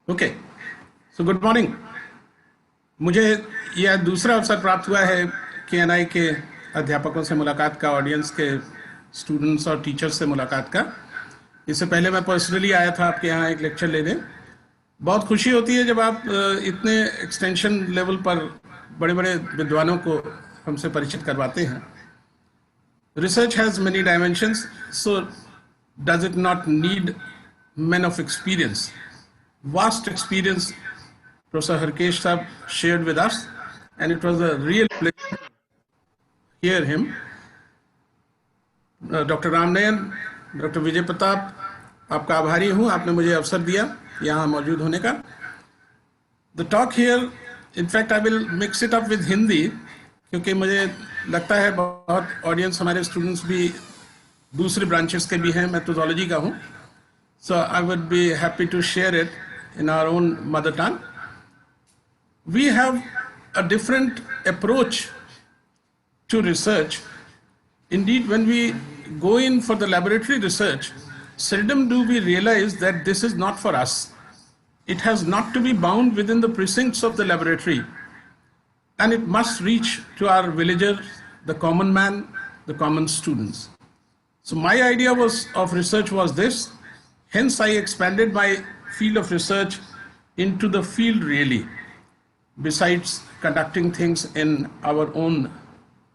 Okay, so good morning. मुझे यह दूसरा अवसर प्राप्त हुआ है KNI के अध्यापकों से मुलाकात का, ऑडियंस के स्टूडेंट्स और टीचर्स से मुलाकात का। इससे पहले मैं पर्सनली आया था आपके यहाँ एक लेक्चर लेने। बहुत खुशी होती है जब आप इतने एक्सटेंशन लेवल पर बड़े बड़े विद्वानों को हमसे परिचित करवाते हैं। Research has many dimensions, so does it not need men of experience, vast experience Professor Harkesh Saab shared with us, and it was a real pleasure to hear him. Dr. Ramnayan, Dr. Vijay Pratap, आपका आभारी हूँ, आपने मुझे अवसर दिया यहाँ मौजूद होने का। The talk here, in fact, I will mix it up with Hindi, क्योंकि मुझे लगता है बहुत ऑडियंस हमारे स्टूडेंट्स भी दूसरे ब्रांचेस के भी हैं, मैं तो zoology का हूँ, so I would be happy to share it in our own mother tongue. We have a different approach to research. Indeed, when we go in for the laboratory research, seldom do we realize that this is not for us. It has not to be bound within the precincts of the laboratory, and it must reach to our villagers, the common man, the common students. So my idea of research was this. Hence, I expanded my field of research into the field really, besides conducting things in our own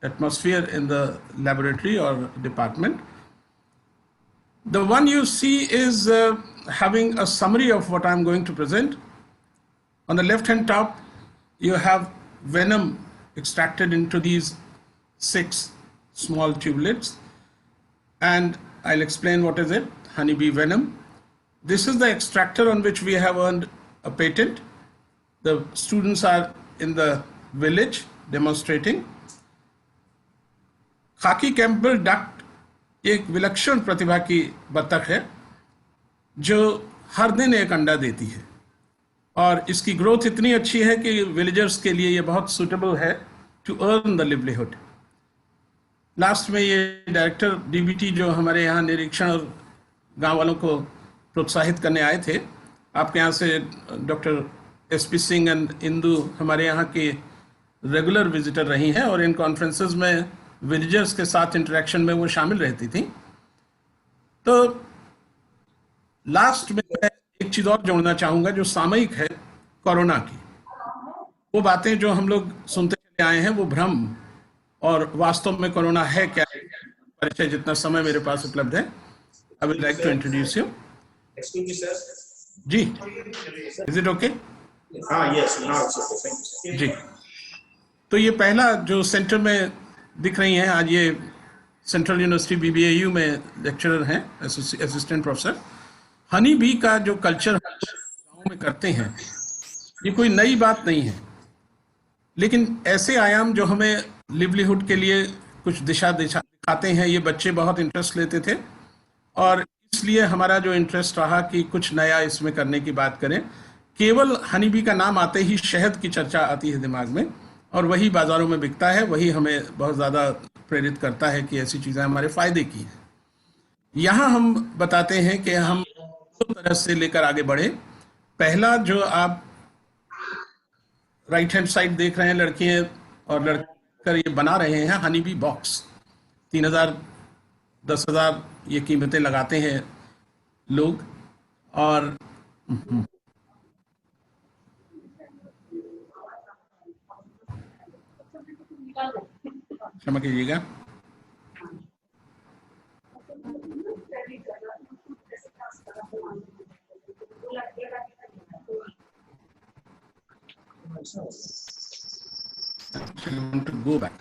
atmosphere in the laboratory or department. The one you see is having a summary of what I'm going to present. On the left-hand top, you have venom extracted into these 6 small tubulets, and I'll explain what is it. Honeybee venom. This is the extractor on which we have earned a patent. The students are in the village demonstrating. खाकी Campbell duck एक विलक्षण प्रतिभा की बतख है जो हर दिन एक अंडा देती है, और इसकी ग्रोथ इतनी अच्छी है कि विलेजर्स के लिए ये बहुत सूटेबल है to earn the livelihood. Last में ये डायरेक्टर DBT जो हमारे यहाँ निरीक्षण और गांव वालों को प्रोत्साहित करने आए थे, आपके यहाँ से doctor SP Singh and Indu हमारे यहाँ की रेगुलर विजिटर रही हैं, और इन कॉन्फ्रेंसेस में विलेजर्स के साथ इंटरेक्शन में वो शामिल रहती थी। तो लास्ट में मैं एक चीज़ और जोड़ना चाहूँगा जो सामयिक है, कोरोना की। वो बातें जो हम लोग सुनते चले आए हैं वो भ्रम, और वास्तव में कोरोना है क्या, परिचय जितना समय मेरे पास उपलब्ध है। I will like to introduce you. Excuse me, sir. जी, is it okay? Yes, now it's okay. Thank you. जी, तो ये पहला जो सेंटर में दिख रही हैं आज, ये सेंट्रल यूनिवर्सिटी BBAU में लेक्चरर हैं, असिस्टेंट प्रोफेसर। हनी बी का जो कल्चर गाँव में करते हैं, ये कोई नई बात नहीं है, लेकिन ऐसे आयाम जो हमें लिवलीहुड के लिए कुछ दिशा दिखाते हैं, ये बच्चे बहुत इंटरेस्ट लेते थे, और इसलिए हमारा जो इंटरेस्ट रहा कि कुछ नया इसमें करने की बात करें। केवल हनी बी का नाम आते ही शहद की चर्चा आती है दिमाग में, और वही बाज़ारों में बिकता है, वही हमें बहुत ज़्यादा प्रेरित करता है कि ऐसी चीज़ें हमारे फ़ायदे की हैं। यहाँ हम बताते हैं कि हम दो तरह से लेकर आगे बढ़े। पहला, जो आप राइट हैंड साइड देख रहे हैं, लड़कियाँ और लड़कर ये बना रहे हैं हनी बी बॉक्स। 3000 10,000 ये कीमतें लगाते हैं लोग, और क्षमा कीजिएगा, गो बैक।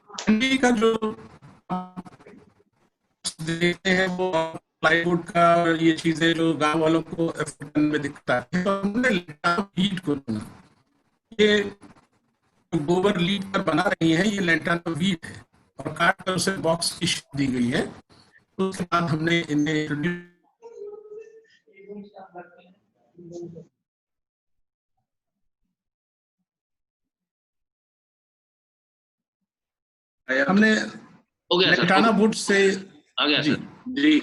हिंदी का जो देखते हैं वो प्लाईवुड का, और ये चीजें जो गांव वालों को एफर्ट में दिखता है, तो हमने लीड को चुना। ये गोबर लीड पर बना रही है, ये लैंटाना वीट है, और काट कर उसे बॉक्स की शेप दी गई है। तो उसके बाद हमने इन्हें इंट्रोड्यूस, हमने लैंटाना वुड से आ गया जी सर। जी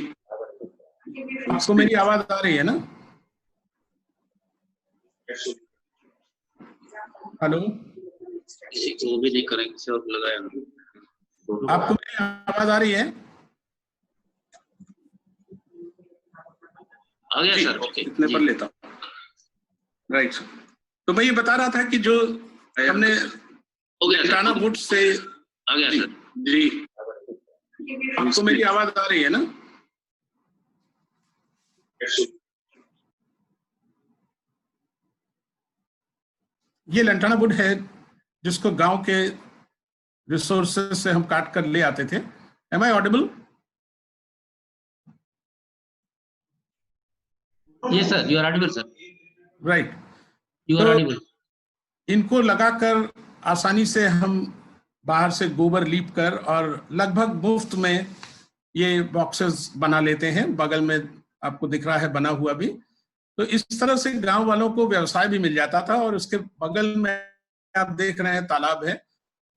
आपको मेरी आवाज आ रही है ना? हेलो, किसी को भी नहीं करेंगे, किसी और को लगाया। आपको मेरी आवाज आ रही है? आ गया सर, ओके। इतने पर लेता हूँ। राइट सर, तो मैं ये बता रहा था कि जो हमने हो गया लैंटाना सर, वुड्स से आ गया सर। जी, आपको मेरी आवाज आ रही है ना? ये लैंटाना वुड है जिसको गांव के रिसोर्सेज से हम काट कर ले आते थे। Am I audible? Yes sir, you are audible sir. Right, you are audible. इनको लगाकर आसानी से हम बाहर से गोबर लीप कर और लगभग मुफ्त में ये बॉक्सेस बना लेते हैं। बगल में आपको दिख रहा है बना हुआ भी। तो इस तरह से गांव वालों को व्यवसाय भी मिल जाता था। और उसके बगल में आप देख रहे हैं तालाब है।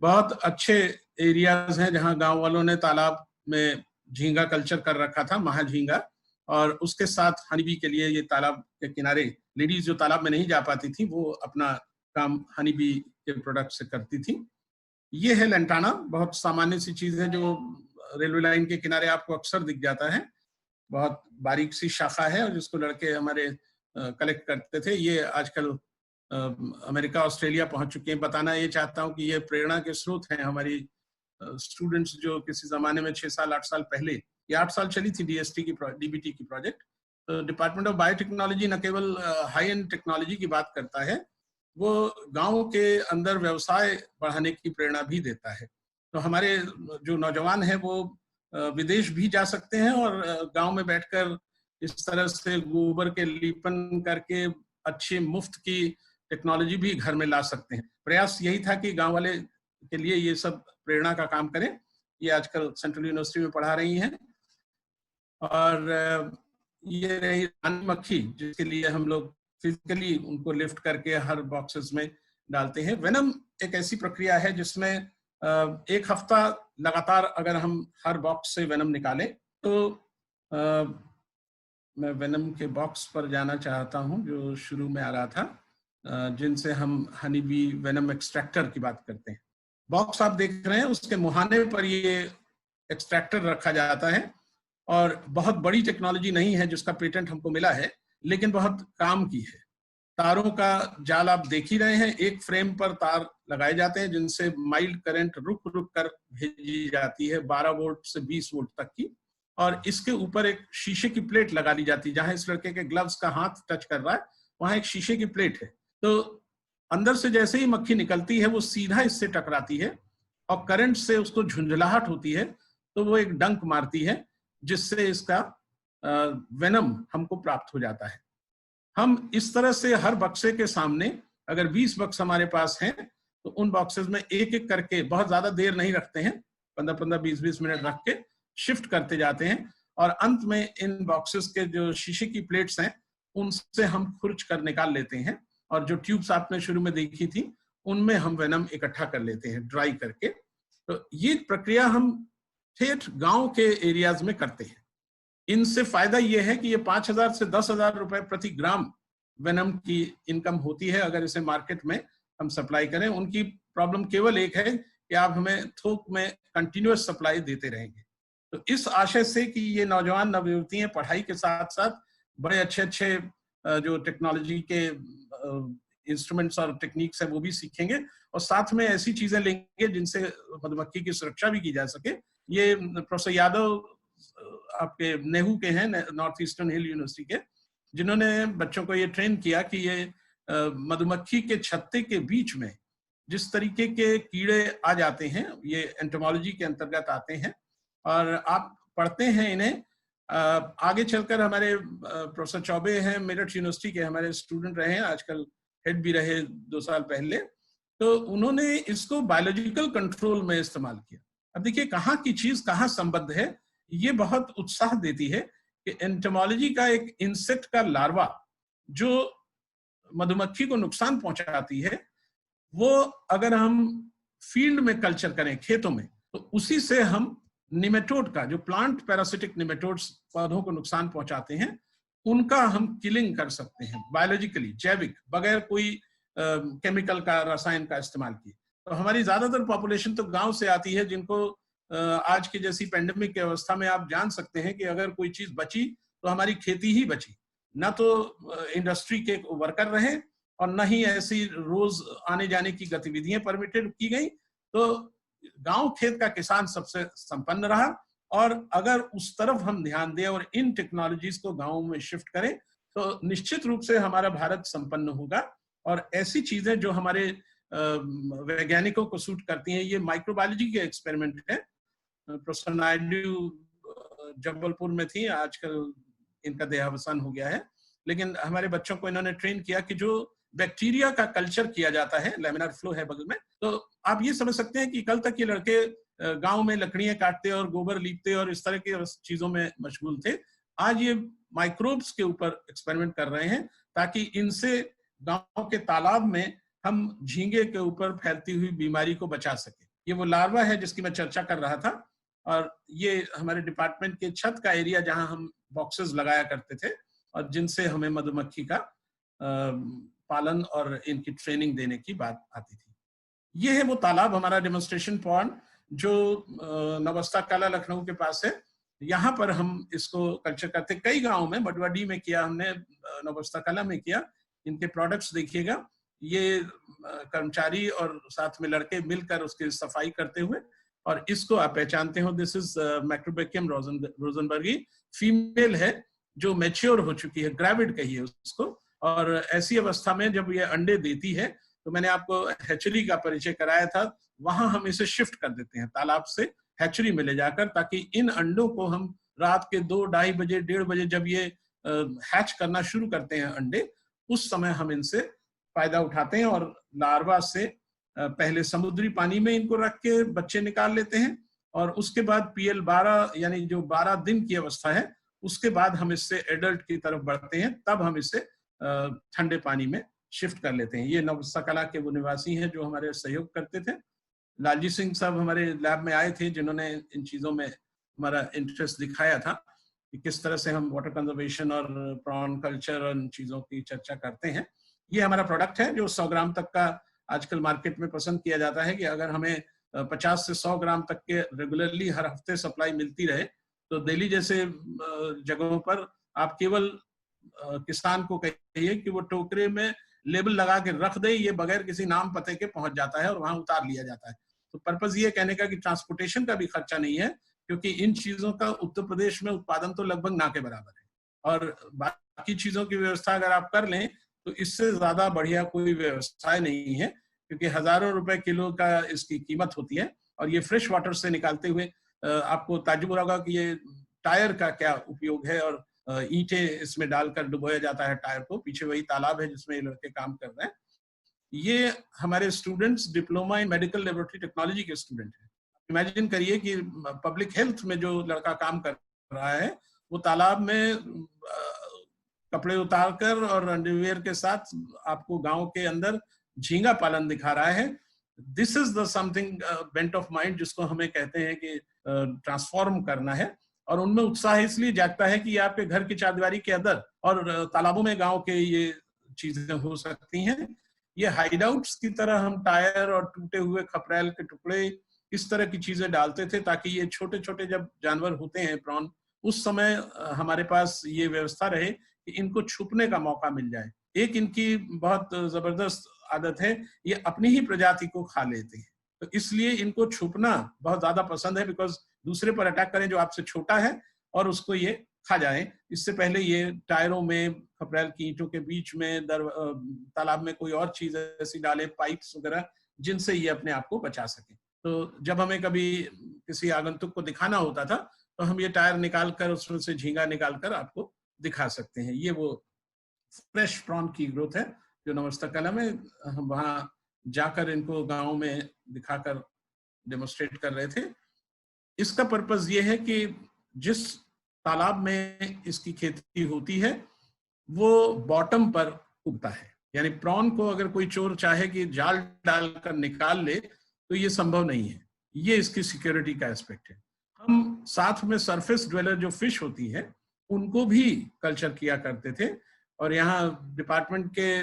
बहुत अच्छे एरियाज हैं जहां गांव वालों ने तालाब में झींगा कल्चर कर रखा था, महाझींगा। और उसके साथ हनी बी के लिए ये तालाब के किनारे लेडीज जो तालाब में नहीं जा पाती थी वो अपना काम हनी बी के प्रोडक्ट से करती थी। ये है लैंटाना, बहुत सामान्य सी चीज है जो रेलवे लाइन के किनारे आपको अक्सर दिख जाता है। बहुत बारीक सी शाखा है और जिसको लड़के हमारे कलेक्ट करते थे। ये आजकल अमेरिका ऑस्ट्रेलिया पहुंच चुके हैं। बताना ये चाहता हूँ कि ये प्रेरणा के स्रोत हैं हमारी स्टूडेंट्स जो किसी जमाने में 6 साल 8 साल पहले, ये 8 साल चली थी डीएसटी की डीबीटी की प्रोजेक्ट। तो डिपार्टमेंट ऑफ बायोटेक्नोलॉजी न केवल हाई एंड टेक्नोलॉजी की बात करता है, वो गांव के अंदर व्यवसाय बढ़ाने की प्रेरणा भी देता है। तो हमारे जो नौजवान हैं वो विदेश भी जा सकते हैं और गांव में बैठकर इस तरह से गोबर के लीपन करके अच्छी मुफ्त की टेक्नोलॉजी भी घर में ला सकते हैं। प्रयास यही था कि गांव वाले के लिए ये सब प्रेरणा का काम करें। ये आजकल सेंट्रल यूनिवर्सिटी में पढ़ा रही हैं। और ये रही रानी मक्खी जिसके लिए हम लोग फिजिकली उनको लिफ्ट करके हर बॉक्सेस में डालते हैं। वेनम एक ऐसी प्रक्रिया है जिसमें एक हफ्ता लगातार अगर हम हर बॉक्स से वेनम निकालें तो मैं वेनम के बॉक्स पर जाना चाहता हूं जो शुरू में आ रहा था, जिनसे हम हनी बी वेनम एक्सट्रैक्टर की बात करते हैं। बॉक्स आप देख रहे हैं, उसके मुहाने पर ये एक्सट्रैक्टर रखा जाता है। और बहुत बड़ी टेक्नोलॉजी नहीं है जिसका पेटेंट हमको मिला है, लेकिन बहुत काम की है। तारों का जाल आप देख ही रहे हैं। एक फ्रेम पर तार लगाए जाते हैं जिनसे माइल्ड करंट रुक रुक कर भेजी जाती है 12 वोल्ट से 20 वोल्ट तक की। और इसके ऊपर एक शीशे की प्लेट लगा दी जाती है। जहां इस लड़के के ग्लव्स का हाथ टच कर रहा है वहां एक शीशे की प्लेट है। तो अंदर से जैसे ही मक्खी निकलती है वो सीधा इससे टकराती है और करंट से उसको झुंझलाहट होती है, तो वो एक डंक मारती है जिससे इसका वेनम हमको प्राप्त हो जाता है। हम इस तरह से हर बक्से के सामने अगर 20 बक्स हमारे पास हैं तो उन बॉक्सेस में एक एक करके, बहुत ज्यादा देर नहीं रखते हैं, 15-15 20-20 मिनट रख के शिफ्ट करते जाते हैं। और अंत में इन बॉक्सेस के जो शीशे की प्लेट्स हैं उनसे हम खुर्च कर निकाल लेते हैं। और जो ट्यूब्स आपने शुरू में देखी थी उनमें हम वेनम इकट्ठा कर लेते हैं ड्राई करके। तो ये प्रक्रिया हम ठेठ गांव के एरियाज में करते हैं। इनसे फायदा यह है कि ये 5,000 से 10,000 रुपए प्रति ग्राम वेनम की इनकम होती है अगर इसे मार्केट में हम सप्लाई करें। उनकी प्रॉब्लम केवल एक है कि आप हमें थोक में कंटिन्यूअस सप्लाई देते रहेंगे। तो इस आशय से कि ये नौजवान नवयुवतियां पढ़ाई के साथ साथ बड़े अच्छे अच्छे जो टेक्नोलॉजी के इंस्ट्रूमेंट्स और टेक्निक्स है वो भी सीखेंगे और साथ में ऐसी चीजें लेंगे जिनसे मधुमक्खी की सुरक्षा भी की जा सके। ये प्रोफेसर यादव आपके नेहरू के हैं, नॉर्थ ईस्टर्न हिल यूनिवर्सिटी के, जिन्होंने बच्चों को ये ट्रेन किया कि ये मधुमक्खी के छत्ते के बीच में जिस तरीके के कीड़े आ जाते हैं ये एंटोमोलॉजी के अंतर्गत आते हैं और आप पढ़ते हैं इन्हें। आगे चलकर हमारे प्रोफेसर चौबे हैं, मेरठ यूनिवर्सिटी के हमारे स्टूडेंट रहे हैं, आजकल हेड भी रहे 2 साल पहले। तो उन्होंने इसको बायोलॉजिकल कंट्रोल में इस्तेमाल किया। अब देखिए कहाँ की चीज कहाँ संबद्ध है, ये बहुत उत्साह देती है कि एंटोमोलॉजी का एक इंसेक्ट का लार्वा जो मधुमक्खी को नुकसान पहुंचाती है वो अगर हम फील्ड में कल्चर करें खेतों में तो उसी से हम निमेटोड का, जो प्लांट पैरासिटिक निमेटोड्स पौधों को नुकसान पहुंचाते हैं, उनका हम किलिंग कर सकते हैं बायोलॉजिकली, जैविक, बगैर कोई केमिकल का, रसायन का इस्तेमाल किए। तो हमारी ज्यादातर पॉपुलेशन तो गांव से आती है, जिनको आज की जैसी पेंडेमिक की अवस्था में आप जान सकते हैं कि अगर कोई चीज बची तो हमारी खेती ही बची, ना तो इंडस्ट्री के वर्कर रहे और न ही ऐसी रोज आने जाने की गतिविधियां परमिटेड की गई। तो गांव खेत का किसान सबसे संपन्न रहा, और अगर उस तरफ हम ध्यान दें और इन टेक्नोलॉजीज को गांवों में शिफ्ट करें तो निश्चित रूप से हमारा भारत संपन्न होगा। और ऐसी चीजें जो हमारे वैज्ञानिकों को सूट करती हैं, ये माइक्रोबायोलॉजी के एक्सपेरिमेंट है। प्रोफेसर नायडू जबलपुर में थी, आजकल इनका देहावसान हो गया है, लेकिन हमारे बच्चों को इन्होंने ट्रेन किया कि जो बैक्टीरिया का कल्चर किया जाता है, लैमिनार फ्लो है बगल में, तो आप ये समझ सकते हैं कि कल तक ये लड़के गांव में लकड़ियां काटते और गोबर लीपते और इस तरह की चीजों में मशगूल थे। आज ये माइक्रोब्स के ऊपर एक्सपेरिमेंट कर रहे हैं ताकि इनसे गांव के तालाब में हम झींगे के ऊपर फैलती हुई बीमारी को बचा सके। ये वो लार्वा है जिसकी मैं चर्चा कर रहा था, और ये हमारे डिपार्टमेंट के छत का एरिया जहां हम बॉक्सेस लगाया करते थे और जिनसे हमें मधुमक्खी का पालन और इनकी ट्रेनिंग देने की बात आती थी। ये है वो तालाब, हमारा डेमोन्स्ट्रेशन पॉन्ड, जो नवस्था कला लखनऊ के पास है। यहाँ पर हम इसको कल्चर करते, कई गांव में, बटवाडी में किया हमने, नवस्था कला में किया। इनके प्रोडक्ट्स देखिएगा, ये कर्मचारी और साथ में लड़के मिलकर उसकी सफाई करते हुए, और इसको आप पहचानते हो, दिस इज मैक्रोबैकियम रोजनबर्गी, फीमेल है जो मैच्योर हो चुकी है, ग्रेविड कहिए उसको। और ऐसी अवस्था में जब ये अंडे देती है, तो मैंने आपको हैचरी का परिचय कराया था, वहां हम इसे शिफ्ट कर देते हैं तालाब से हैचरी में ले जाकर, ताकि इन अंडों को हम रात के 2-2:30 बजे, 1:30 बजे जब ये हैच करना शुरू करते हैं अंडे, उस समय हम इनसे फायदा उठाते हैं और लार्वा से पहले समुद्री पानी में इनको रख के बच्चे निकाल लेते हैं, और उसके बाद PL 12 यानी जो 12 दिन की अवस्था है, उसके बाद हम इससे एडल्ट की तरफ बढ़ते हैं, तब हम इसे ठंडे पानी में शिफ्ट कर लेते हैं। ये नवस्था कला के वो निवासी हैं जो हमारे सहयोग करते थे। लालजी सिंह साहब हमारे लैब में आए थे, जिन्होंने इन चीजों में हमारा इंटरेस्ट दिखाया था कि किस तरह से हम वाटर कंजर्वेशन और प्रॉन कल्चर और इन चीजों की चर्चा करते हैं। ये हमारा प्रोडक्ट है जो 100 ग्राम तक का आजकल मार्केट में पसंद किया जाता है कि अगर हमें 50 से 100 ग्राम तक के रेगुलरली हर हफ्ते सप्लाई मिलती रहे, तो दिल्ली जैसे जगहों पर आप केवल किसान को कहिए कि वो टोकरे में लेबल लगा के रख दे, ये बगैर किसी नाम पते के पहुंच जाता है और वहां उतार लिया जाता है। तो पर्पज ये कहने का कि ट्रांसपोर्टेशन का भी खर्चा नहीं है, क्योंकि इन चीजों का उत्तर प्रदेश में उत्पादन तो लगभग ना के बराबर है, और बाकी चीजों की व्यवस्था अगर आप कर लें तो इससे ज्यादा बढ़िया कोई व्यवसाय नहीं है, क्योंकि हजारों रुपए किलो का इसकी कीमत होती है। और ये फ्रेश वाटर से निकालते हुए आपको ताज्जुब हो रहा होगा कि ये टायर का क्या उपयोग है, और ईंटें इसमें डालकर डुबोया जाता है टायर को। पीछे वही तालाब है जिसमें ये लड़के काम कर रहे हैं। ये हमारे students diploma in medical laboratory technology के स्टूडेंट हैं। इमेजिन करिए कि पब्लिक हेल्थ में जो लड़का काम कर रहा है, वो तालाब में कपड़े उतारकर और अंडरवियर के साथ आपको गांव के अंदर झींगा पालन दिखा रहा है। This is the something bent of mind, जिसको हमें कहते हैं कि ट्रांसफॉर्म करना है। और उनमें उत्साह इसलिए जागता है कि आपके घर की चारदीवारी के अंदर और तालाबों में गांव के ये चीजें हो सकती हैं। ये हाइडआउट्स की तरह हम टायर और टूटे हुए खपरेल के टुकड़े, इस तरह की चीजें डालते थे, ताकि ये छोटे छोटे जब जानवर होते हैं प्रॉन, उस समय हमारे पास ये व्यवस्था रहे कि इनको छुपने का मौका मिल जाए। एक इनकी बहुत जबरदस्त आदत है, ये अपनी ही प्रजाति को खा लेते हैं, तो इसलिए इनको छुपना बहुत ज्यादा पसंद है, बिकॉज दूसरे पर अटैक करें जो आपसे छोटा है और उसको ये खा जाए। इससे पहले ये टायरों में, खपरेल की ईंटों के बीच में, तालाब में कोई और चीज ऐसी डाले, पाइप्स वगैरह, जिनसे ये अपने आप को बचा सके। तो जब हमें कभी किसी आगंतुक को दिखाना होता था, तो हम ये टायर निकालकर उसमें से झींगा निकालकर आपको दिखा सकते हैं। ये वो फ्रेश प्रॉन की ग्रोथ है जो नवस्था कला में हम वहां जाकर इनको गाँव में दिखाकर डेमोन्स्ट्रेट कर रहे थे। इसका पर्पज ये है कि जिस तालाब में इसकी खेती होती है वो बॉटम पर उगता है, यानी प्रॉन को अगर कोई चोर चाहे कि जाल डालकर निकाल ले तो ये संभव नहीं है। ये इसकी सिक्योरिटी का एस्पेक्ट है। हम साथ में सरफेस ड्वेलर जो फिश होती है उनको भी कल्चर किया करते थे। और यहाँ डिपार्टमेंट के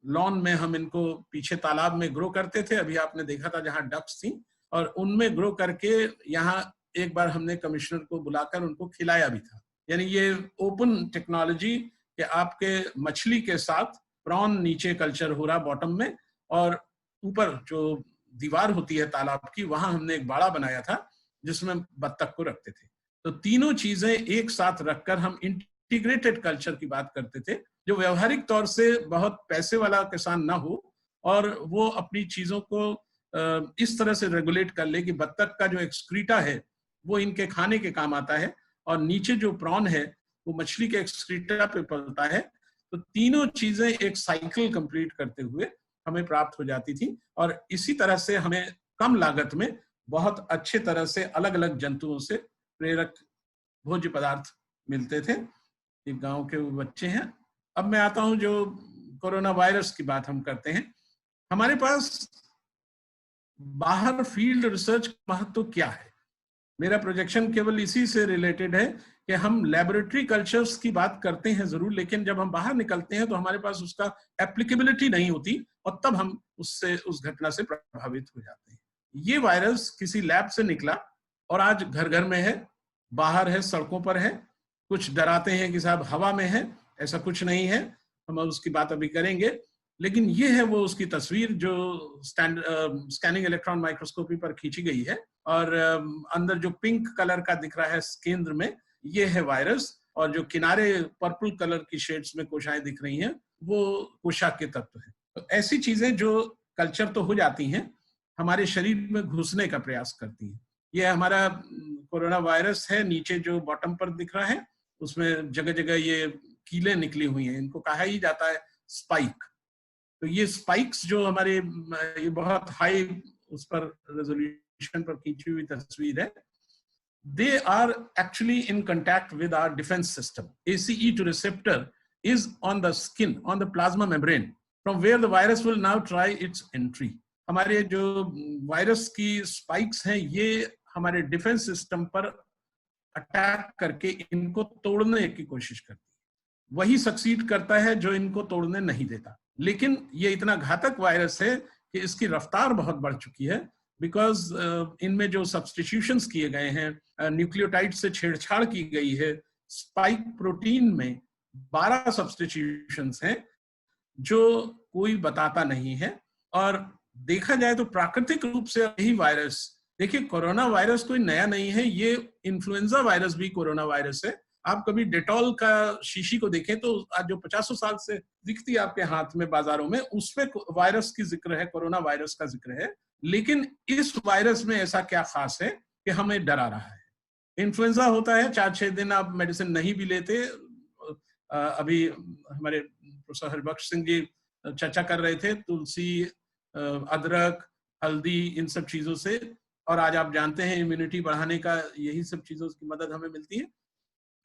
लॉन में हम इनको पीछे तालाब में ग्रो करते थे, अभी आपने देखा था जहाँ डक्स थी, और उनमें ग्रो करके यहाँ एक बार हमने कमिश्नर को बुलाकर उनको खिलाया भी था। यानी ये ओपन टेक्नोलॉजी कि आपके मछली के साथ प्रॉन नीचे कल्चर हो रहा बॉटम में, और ऊपर जो दीवार होती है तालाब की, वहां हमने एक बाड़ा बनाया था जिसमें बत्तख को रखते थे। तो तीनों चीजें एक साथ रखकर हम इंटीग्रेटेड कल्चर की बात करते थे, जो व्यवहारिक तौर से बहुत पैसे वाला किसान ना हो और वो अपनी चीजों को इस तरह से रेगुलेट कर ले कि बत्तख का जो एक्सक्रीटा है वो इनके खाने के काम आता है, और नीचे जो प्रॉन है वो मछली के एक्सक्रीटा पे पलता है। तो तीनों चीजें एक साइकिल कंप्लीट करते हुए हमें प्राप्त हो जाती थी, और इसी तरह से हमें कम लागत में बहुत अच्छे तरह से अलग अलग जंतुओं से प्रेरक भोज्य पदार्थ मिलते थे। ये गांव के वो बच्चे हैं। अब मैं आता हूं, जो कोरोना वायरस की बात हम करते हैं, हमारे पास बाहर फील्ड रिसर्च का महत्व क्या है। मेरा प्रोजेक्शन केवल इसी से रिलेटेड है कि हम लेबोरेटरी कल्चर्स की बात करते हैं जरूर, लेकिन जब हम बाहर निकलते हैं तो हमारे पास उसका एप्लीकेबिलिटी नहीं होती, और तब हम उससे उस घटना से प्रभावित हो जाते हैं। ये वायरस किसी लैब से निकला और आज घर घर में है, बाहर है, सड़कों पर है। कुछ डराते हैं कि साहब हवा में है, ऐसा कुछ नहीं है, हम उसकी बात अभी करेंगे। लेकिन ये है वो उसकी तस्वीर जो स्कैनिंग इलेक्ट्रॉन माइक्रोस्कोपी पर खींची गई है, और अंदर जो पिंक कलर का दिख रहा है केंद्र में, ये है वायरस, और जो किनारे पर्पल कलर की शेड्स में कोशाएं दिख रही हैं वो कोशा के तत्व हैं। तो ऐसी चीजें जो कल्चर तो हो जाती हैं, हमारे शरीर में घुसने का प्रयास करती हैं। ये हमारा कोरोना वायरस है, नीचे जो बॉटम पर दिख रहा है उसमें जगह जगह ये कीलें निकली हुई हैं, इनको कहा ही जाता है स्पाइक। तो ये स्पाइक्स जो हमारे, ये बहुत हाई उस पर रेजोल्यूशन पर खींची हुई तस्वीर है, they are actually in contact with our defense system. ACE2 receptor is on the skin, on the plasma membrane, from where the virus will now try its entry. हमारे जो वायरस की स्पाइक्स हैं, ये हमारे डिफेंस सिस्टम पर attack करके इनको तोड़ने की कोशिश करती है। वही सक्सीड करता है जो इनको तोड़ने नहीं देता। लेकिन ये इतना घातक वायरस है कि इसकी रफ्तार बहुत बढ़ चुकी है, बिकॉज इनमें जो सब्स्टिट्यूशंस किए गए हैं, न्यूक्लियोटाइड से छेड़छाड़ की गई है। स्पाइक प्रोटीन में 12 सब्स्टिट्यूशंस हैं जो कोई बताता नहीं है। और देखा जाए तो प्राकृतिक रूप से यही वायरस, देखिए कोरोना वायरस कोई नया नहीं है, ये इन्फ्लुएंजा वायरस भी कोरोना वायरस है। आप कभी डेटॉल का शीशी को देखें तो आज जो 50 साल से दिखती है आपके हाथ में बाजारों में, उसमें वायरस की जिक्र है, कोरोना वायरस का जिक्र है। लेकिन इस वायरस में ऐसा क्या खास है कि हमें डरा रहा है। इन्फ्लुएंजा होता है, 4-6 दिन आप मेडिसिन नहीं भी लेते। अभी हमारे प्रोफेसर हरिबख्श सिंह जी चर्चा कर रहे थे तुलसी, अदरक, हल्दी, इन सब चीजों से, और आज आप जानते हैं इम्यूनिटी बढ़ाने का यही सब चीजों की मदद हमें मिलती है।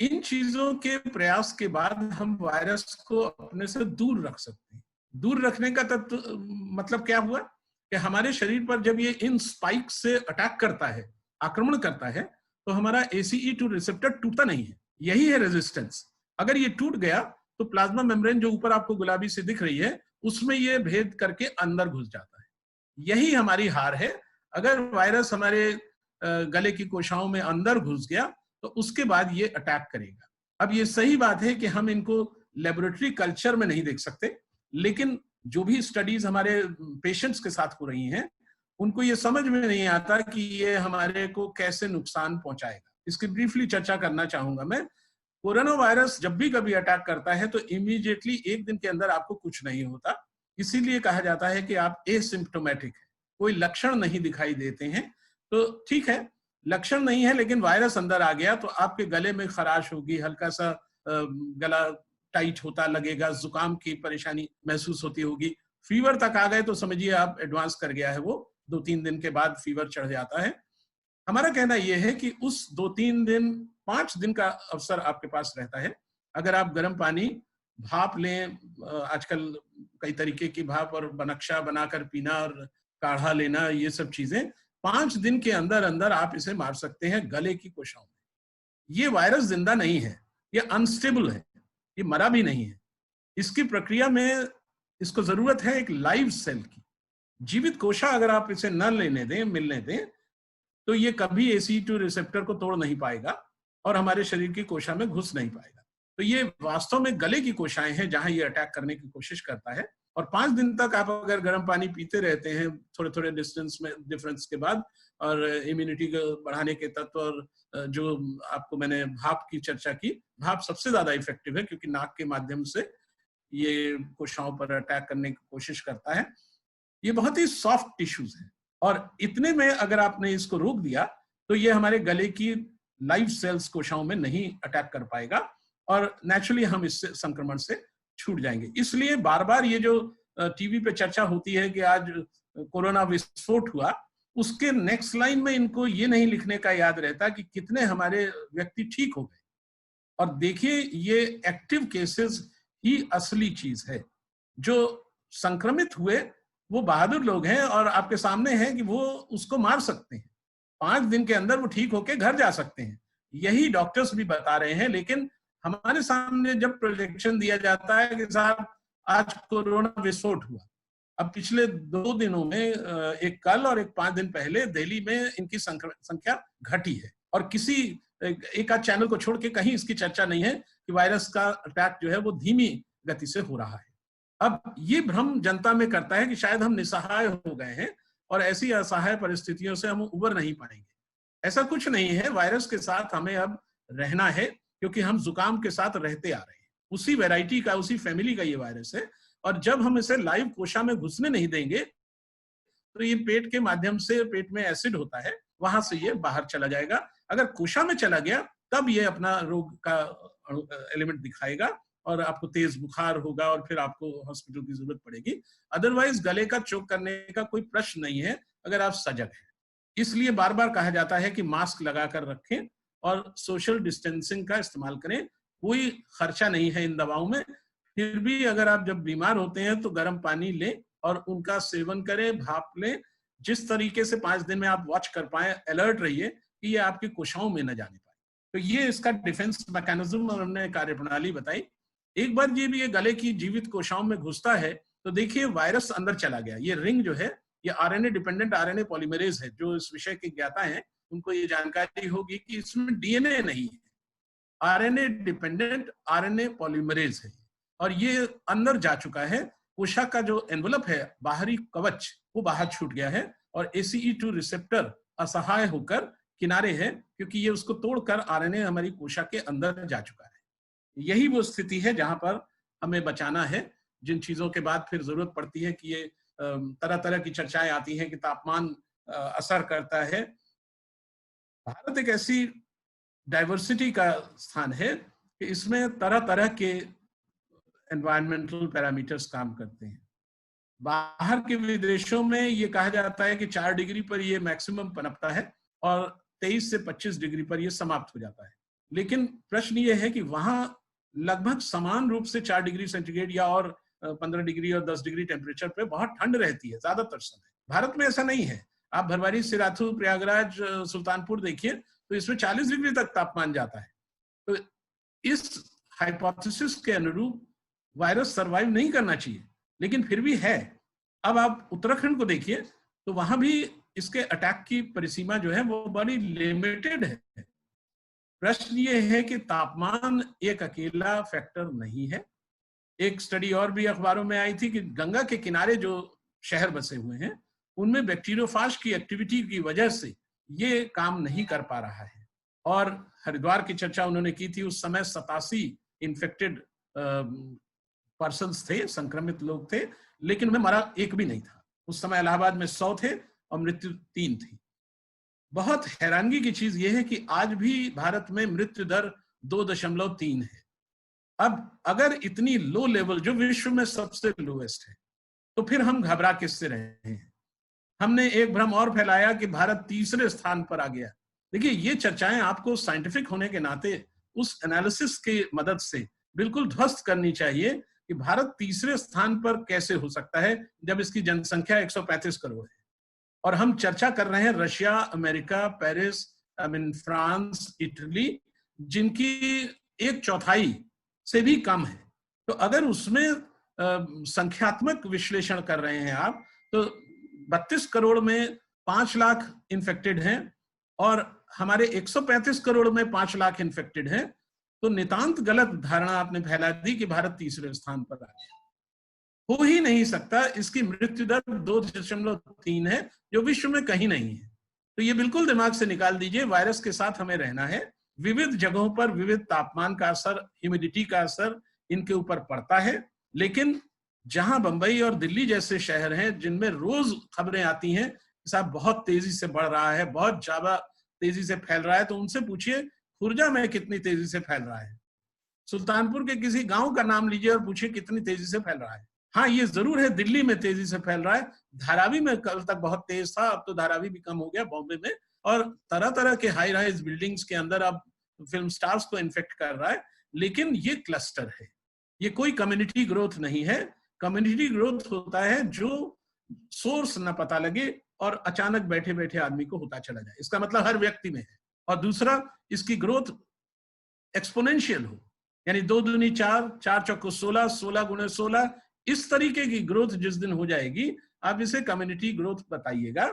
इन चीजों के प्रयास के बाद हम वायरस को अपने से दूर रख सकते हैं। दूर रखने का तत्व मतलब क्या हुआ कि हमारे शरीर पर जब ये इन स्पाइक से अटैक करता है, आक्रमण करता है, तो हमारा ACE2 रिसेप्टर टूटता नहीं है। यही है रेजिस्टेंस। अगर ये टूट गया तो प्लाज्मा मेम्ब्रेन जो ऊपर आपको गुलाबी से दिख रही है, उसमें ये भेद करके अंदर घुस जाता है। यही हमारी हार है। अगर वायरस हमारे गले की कोशिकाओं में अंदर घुस गया तो उसके बाद ये अटैक करेगा। अब ये सही बात है कि हम इनको लेबोरेटरी कल्चर में नहीं देख सकते, लेकिन जो भी स्टडीज हमारे पेशेंट्स के साथ हो रही हैं, उनको ये समझ में नहीं आता कि ये हमारे को कैसे नुकसान पहुंचाएगा। इसकी ब्रीफली चर्चा करना चाहूंगा मैं। कोरोना वायरस जब भी कभी अटैक करता है तो इमीडिएटली 1 दिन के अंदर आपको कुछ नहीं होता। इसीलिए कहा जाता है कि आप एसिम्प्टोमेटिक है, कोई लक्षण नहीं दिखाई देते हैं। तो ठीक है, लक्षण नहीं है, लेकिन वायरस अंदर आ गया तो आपके गले में खराश होगी, हल्का सा गला टाइट होता लगेगा, जुकाम की परेशानी महसूस होती होगी। फीवर तक आ गए तो समझिए आप एडवांस कर गया है, वो 2-3 दिन के बाद फीवर चढ़ जाता है। हमारा कहना यह है कि उस 2-3 दिन, 5 दिन का अवसर आपके पास रहता है। अगर आप गर्म पानी, भाप लें, आजकल कई तरीके की भाप और बनक्शा बनाकर पीना और काढ़ा लेना, ये सब चीजें 5 दिन के अंदर अंदर आप इसे मार सकते हैं गले की कोशिकाओं में। ये वायरस जिंदा नहीं है, ये अनस्टेबल है, ये मरा भी नहीं है। इसकी प्रक्रिया में इसको जरूरत है एक लाइव सेल की। जीवित कोशा अगर आप इसे न लेने दें, मिलने दें, तो ये कभी ACE2 रिसेप्टर को तोड़ नहीं पाएगा और हमारे शरीर की कोशा में घुस नहीं पाएगा। तो ये वास्तव में गले की कोशाएं हैं जहां ये अटैक करने की कोशिश करता है। और 5 दिन तक आप अगर गर्म पानी पीते रहते हैं थोड़े थोड़े डिफरेंस के बाद, और इम्यूनिटी को बढ़ाने के तत्व, और जो आपको मैंने भाप की चर्चा की, भाप सबसे ज्यादा इफेक्टिव है क्योंकि नाक के माध्यम से ये कोशाओं पर अटैक करने की कोशिश करता है। ये बहुत ही सॉफ्ट टिश्यूज है और इतने में अगर आपने इसको रोक दिया तो ये हमारे गले की लाइव सेल्स कोशाओं में नहीं अटैक कर पाएगा और नेचुरली हम इससे संक्रमण से छूट जाएंगे। इसलिए बार बार ये जो टीवी पे चर्चा होती है कि आज कोरोना विस्फोट हुआ, उसके नेक्स्ट लाइन में इनको ये नहीं लिखने का याद रहता कि कितने हमारे व्यक्ति ठीक हो गए। और देखिए, ये एक्टिव केसेस ही असली चीज है। जो संक्रमित हुए वो बहादुर लोग हैं और आपके सामने है कि वो उसको मार सकते हैं। 5 दिन के अंदर वो ठीक होके घर जा सकते हैं, यही डॉक्टर्स भी बता रहे हैं। लेकिन हमारे सामने जब प्रोजेक्शन दिया जाता है कि साहब आज कोरोना विस्फोट हुआ, अब पिछले 2 दिनों में एक कल और एक 5 दिन पहले दिल्ली में इनकी संख्या घटी है और किसी एक आध चैनल को छोड़ के कहीं इसकी चर्चा नहीं है कि वायरस का अटैक जो है वो धीमी गति से हो रहा है। अब ये भ्रम जनता में करता है कि शायद हम निसहाय हो गए हैं और ऐसी असहाय परिस्थितियों से हम उबर नहीं पाएंगे। ऐसा कुछ नहीं है। वायरस के साथ हमें अब रहना है क्योंकि हम जुकाम के साथ रहते आ रहे हैं। उसी वैरायटी का, उसी फैमिली का ये वायरस है और जब हम इसे लाइव कोशा में घुसने नहीं देंगे तो ये पेट के माध्यम से, पेट में एसिड होता है, वहां से ये बाहर चला जाएगा। अगर कोशा में चला गया तब ये अपना रोग का एलिमेंट दिखाएगा और आपको तेज बुखार होगा और फिर आपको हॉस्पिटल की जरूरत पड़ेगी। अदरवाइज गले का चोक करने का कोई प्रश्न नहीं है अगर आप सजग हैं। इसलिए बार बार कहा जाता है कि मास्क लगाकर रखें और सोशल डिस्टेंसिंग का इस्तेमाल करें। कोई खर्चा नहीं है इन दवाओं में। फिर भी अगर आप जब बीमार होते हैं तो गर्म पानी लें और उनका सेवन करें, भाप लें। जिस तरीके से 5 दिन में आप वॉच कर पाए, अलर्ट रहिए कि ये आपकी कोशाओं में न जाने पाए। तो ये इसका डिफेंस मैकेनिज्म और हमने कार्यप्रणाली बताई। एक बार ये गले की जीवित कोशाओं में घुसता है तो देखिए वायरस अंदर चला गया। ये रिंग जो है ये आरएनए डिपेंडेंट आरएनए पॉलीमरेज है। जो इस विषय के ज्ञाता हैं उनको ये जानकारी होगी कि इसमें डीएनए नहीं है, आरएनए डिपेंडेंट आरएनए पॉलीमरेज है और ये अंदर जा चुका है। कोशा का जो एनवलप है, बाहरी कवच, वो बाहर छूट गया है और ACE2 रिसेप्टर असहाय होकर किनारे है क्योंकि ये उसको तोड़कर आरएनए हमारी कोशा के अंदर जा चुका है। यही वो स्थिति है जहां पर हमें बचाना है, जिन चीजों के बाद फिर जरूरत पड़ती है कि ये तरह तरह की चर्चाएं आती हैं कि तापमान असर करता है। भारत एक ऐसी डाइवर्सिटी का स्थान है कि इसमें तरह तरह के एनवायरमेंटल पैरामीटर्स काम करते हैं। बाहर के विदेशों में ये कहा जाता है कि 4 डिग्री पर ये मैक्सिमम पनपता है और 23 से 25 डिग्री पर ये समाप्त हो जाता है। लेकिन प्रश्न ये है कि वहां लगभग समान रूप से 4 डिग्री सेंटीग्रेड या और 15 डिग्री और 10 डिग्री टेम्परेचर पे बहुत ठंड रहती है ज्यादातर समय। भारत में ऐसा नहीं है। आप भरवारी, सिराथू, प्रयागराज, सुल्तानपुर देखिए तो इसमें 40 डिग्री तक तापमान जाता है। तो इस हाइपोथेसिस के अनुरूप वायरस सरवाइव नहीं करना चाहिए, लेकिन फिर भी है। अब आप उत्तराखंड को देखिए तो वहां भी इसके अटैक की परिसीमा जो है वो बड़ी लिमिटेड है। प्रश्न ये है कि तापमान एक अकेला फैक्टर नहीं है। एक स्टडी और भी अखबारों में आई थी कि गंगा के किनारे जो शहर बसे हुए हैं उनमें बैक्टीरियोफाज की एक्टिविटी की वजह से ये काम नहीं कर पा रहा है। और हरिद्वार की चर्चा उन्होंने की थी। उस समय 87 इन्फेक्टेड पर्सन्स थे, संक्रमित लोग थे, लेकिन उनमें मरा एक भी नहीं था। उस समय इलाहाबाद में 100 थे और मृत्यु 3 थी। बहुत हैरानगी की चीज यह है कि आज भी भारत में मृत्यु दर 2.3 है। अब अगर इतनी लो लेवल, जो विश्व में सबसे लोएस्ट है, तो फिर हम घबरा किससे रहे हैं? हमने एक भ्रम और फैलाया कि भारत तीसरे स्थान पर आ गया। देखिए, ये चर्चाएं आपको साइंटिफिक होने के नाते उस एनालिसिस की मदद से बिल्कुल ध्वस्त करनी चाहिए कि भारत तीसरे स्थान पर कैसे हो सकता है जब इसकी जनसंख्या 135 करोड़ है। और हम चर्चा कर रहे हैं Russia, America, Paris, France, Italy, जिनकी 1/4 से भी कम है। तो अगर उसमें संख्यात्मक विश्लेषण कर रहे हैं आप, तो 32 करोड़ में 5 लाख इन्फेक्टेड हैं और हमारे 135 करोड़ में 5 लाख इन्फेक्टेड हैं, तो नितांत गलत धारणा आपने फैला दी कि भारत तीसरे स्थान पर आ गया। हो ही नहीं सकता। इसकी मृत्यु दर 2.3 है, जो विश्व में कहीं नहीं है। तो ये बिल्कुल दिमाग से निकाल दीजिए। वायरस के साथ हमें रहना है। विविध जगहों पर विविध तापमान का असर, ह्यूमिडिटी का असर इनके ऊपर पड़ता है, लेकिन जहां बंबई और दिल्ली जैसे शहर हैं जिनमें रोज खबरें आती हैं साहब बहुत तेजी से बढ़ रहा है, बहुत ज्यादा तेजी से फैल रहा है, तो उनसे पूछिए खुर्जा में कितनी तेजी से फैल रहा है। सुल्तानपुर के किसी गांव का नाम लीजिए और पूछिए कितनी तेजी से फैल रहा है। हाँ, ये जरूर है दिल्ली में तेजी से फैल रहा है। धारावी में कल तक बहुत तेज था, अब तो धारावी भी कम हो गया बॉम्बे में, और तरह तरह के हाई राइज बिल्डिंग्स के अंदर अब फिल्म स्टार्स को इन्फेक्ट कर रहा है। लेकिन ये क्लस्टर है, ये कोई कम्युनिटी ग्रोथ नहीं है। कम्युनिटी ग्रोथ होता है जो सोर्स न पता लगे और अचानक बैठे बैठे आदमी को होता चला जाए, इसका मतलब हर व्यक्ति में है। और दूसरा, इसकी ग्रोथ एक्सपोनेंशियल हो, यानी 2 दूनी 4, 4 चौको 16, 16 गुणे 16, इस तरीके की ग्रोथ जिस दिन हो जाएगी, आप इसे कम्युनिटी ग्रोथ बताइएगा।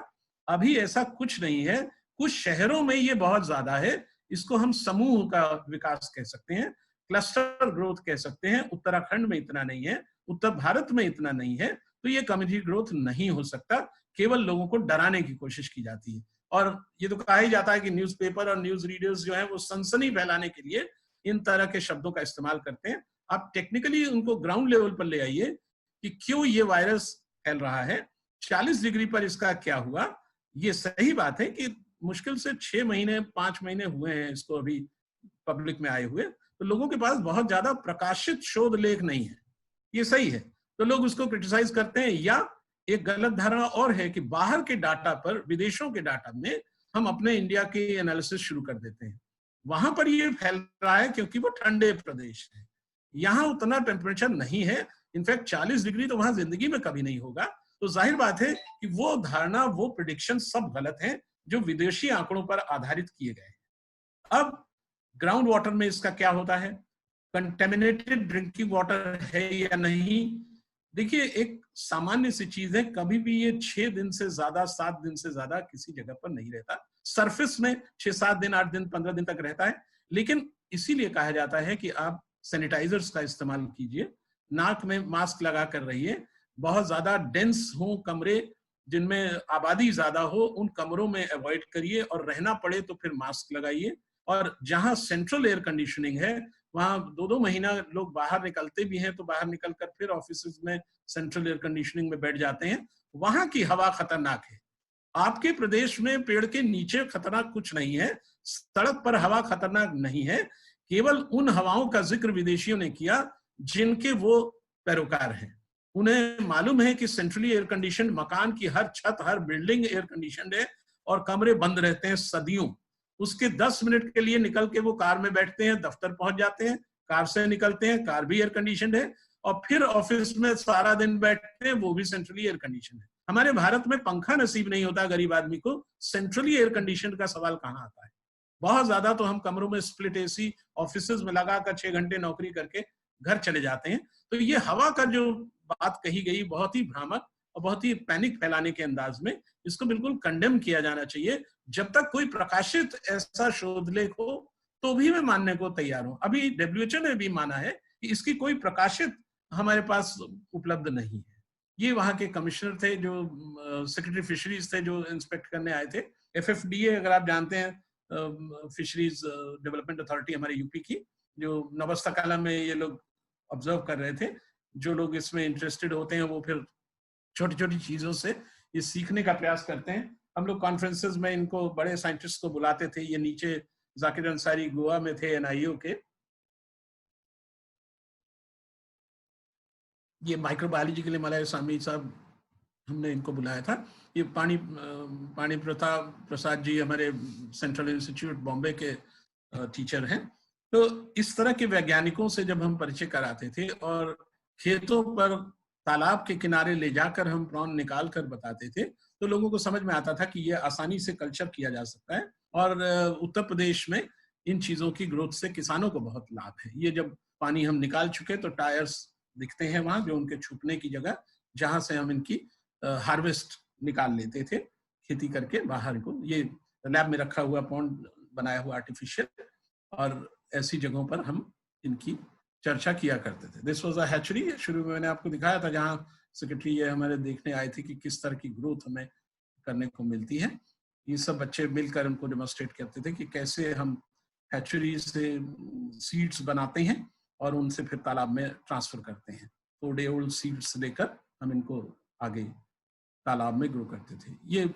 अभी ऐसा कुछ नहीं है। कुछ शहरों में ये बहुत ज्यादा है, इसको हम समूह का विकास कह सकते हैं, क्लस्टर ग्रोथ कह सकते हैं। उत्तराखंड में इतना नहीं है, उत्तर भारत में इतना नहीं है, तो ये कम्युनिटी ग्रोथ नहीं हो सकता। केवल लोगों को डराने की कोशिश की जाती है। और ये तो कहा ही जाता है कि न्यूज़पेपर और न्यूज रीडर्स जो है वो सनसनी फैलाने के लिए इन तरह के शब्दों का इस्तेमाल करते हैं। आप टेक्निकली उनको ग्राउंड लेवल पर ले आइए कि क्यों ये वायरस फैल रहा है, 40 डिग्री पर इसका क्या हुआ। ये सही बात है कि मुश्किल से 6 महीने 5 महीने हुए हैं इसको अभी पब्लिक में आए हुए, तो लोगों के पास बहुत ज्यादा प्रकाशित शोध लेख नहीं है, ये सही है, तो लोग उसको क्रिटिसाइज करते हैं। या एक गलत धारणा और है कि बाहर के डाटा पर, विदेशों के डाटा में हम अपने इंडिया के एनालिसिस शुरू कर देते हैं। वहां पर ये फैल रहा है क्योंकि वो ठंडे प्रदेश है, यहाँ उतना टेम्परेचर नहीं है। इनफैक्ट 40 डिग्री तो वहां जिंदगी में कभी नहीं होगा। तो जाहिर बात है कि वो धारणा, वो प्रेडिक्शन सब गलत हैं जो विदेशी आंकड़ों पर आधारित किए गए हैं। अब ग्राउंड वाटर में इसका क्या होता है, कंटेमिनेटेड ड्रिंकिंग वाटर है या नहीं। देखिए, एक सामान्य सी चीज है, कभी भी ये 6 दिन से ज्यादा, 7 दिन से ज्यादा किसी जगह पर नहीं रहता। सरफेस में 6-7 दिन, 8 दिन, 15 दिन तक रहता है। लेकिन इसीलिए कहा जाता है कि आप सैनिटाइजर्स का इस्तेमाल कीजिए, नाक में मास्क लगा कर रहिए। बहुत ज्यादा डेंस हो कमरे, जिनमें आबादी ज्यादा हो, उन कमरों में अवॉइड करिए, और रहना पड़े तो फिर मास्क लगाइए। और जहां सेंट्रल एयर कंडीशनिंग है, वहां 2-2 महीना लोग बाहर निकलते भी हैं, तो बाहर निकलकर फिर ऑफिस में सेंट्रल एयर कंडीशनिंग में बैठ जाते हैं। वहां की हवा खतरनाक है। आपके प्रदेश में पेड़ के नीचे खतरनाक कुछ नहीं है, सड़क पर हवा खतरनाक नहीं है। केवल उन हवाओं का जिक्र विदेशियों ने किया जिनके वो पैरोकार हैं। उन्हें मालूम है कि सेंट्रली एयर कंडीशन मकान की हर छत, हर बिल्डिंग एयर कंडीशन है, और कमरे बंद रहते हैं सदियों। उसके 10 मिनट के लिए निकल के वो कार में बैठते हैं, दफ्तर पहुंच जाते हैं, कार से निकलते हैं, कार भी एयर कंडीशन है, और फिर ऑफिस में सारा दिन बैठते हैं, वो भी सेंट्रली एयर कंडीशन है। हमारे भारत में पंखा नसीब नहीं होता गरीब आदमी को, सेंट्रली एयर कंडीशन का सवाल कहाँ आता है। बहुत ज्यादा तो हम कमरों में स्प्लिट एसी ऑफिस में लगाकर 6 घंटे नौकरी करके घर चले जाते हैं। तो ये हवा का जो बात कही गई, बहुत ही भ्रामक और बहुत ही पैनिक फैलाने के अंदाज में, इसको बिल्कुल कंडेम किया जाना चाहिए। जब तक कोई प्रकाशित ऐसा शोध लेख हो तो भी मैं मानने को तैयार हूं। अभी WHO ने भी माना है कि इसकी कोई प्रकाशित हमारे पास उपलब्ध नहीं है। ये वहां के कमिश्नर थे, जो सेक्रेटरी फिशरीज थे, जो इंस्पेक्ट करने आए थे। FFDA अगर आप जानते हैं, फिशरीज डेवलपमेंट अथॉरिटी हमारे यूपी की, जो नवस्ता काला में ये लोग ऑब्जर्व कर रहे थे। जो लोग इसमें इंटरेस्टेड होते हैं वो फिर छोटी छोटी चीजों से ये सीखने का प्रयास करते हैं। हम लोग कॉन्फ्रेंसेस में इनको, बड़े साइंटिस्ट को बुलाते थे। ये नीचे जाकिर अंसारी गोवा में थे NIO के, ये माइक्रोबायोलॉजी के लिए मलय स्वामी साहब, हमने इनको बुलाया था। ये पानी प्रसाद जी हमारे सेंट्रल इंस्टीट्यूट बॉम्बे के टीचर हैं। तो इस तरह के वैज्ञानिकों से जब हम परिचय कराते थे और खेतों पर, तालाब के किनारे ले जाकर हम प्रॉन निकाल कर बताते थे, तो लोगों को समझ में आता था कि ये आसानी से कल्चर किया जा सकता है। और उत्तर प्रदेश में इन चीजों की ग्रोथ से किसानों को बहुत लाभ है। ये जब पानी हम निकाल चुके तो टायर्स दिखते हैं वहां, जो उनके छुपने की जगह, जहां से हम इनकी हार्वेस्ट निकाल लेते थे खेती करके बाहर को। ये लैब में रखा हुआ पॉन्ड बनाया हुआ आर्टिफिशियल, और ऐसी जगहों पर हम इनकी चर्चा किया करते थे। This was a hatchery. शुरू में मैंने आपको दिखाया था, जहां सेक्रेटरी ये हमारे देखने आए थे कि किस तरह की ग्रोथ हमें करने को मिलती है। ये सब बच्चे मिलकर उनको डेमोन्स्ट्रेट करते थे कि कैसे हम हैचरी से सीड्स बनाते हैं और उनसे फिर तालाब में ट्रांसफर करते हैं। 4 डे ओल्ड सीड्स लेकर हम इनको आगे तालाब में ग्रो करते थे। ये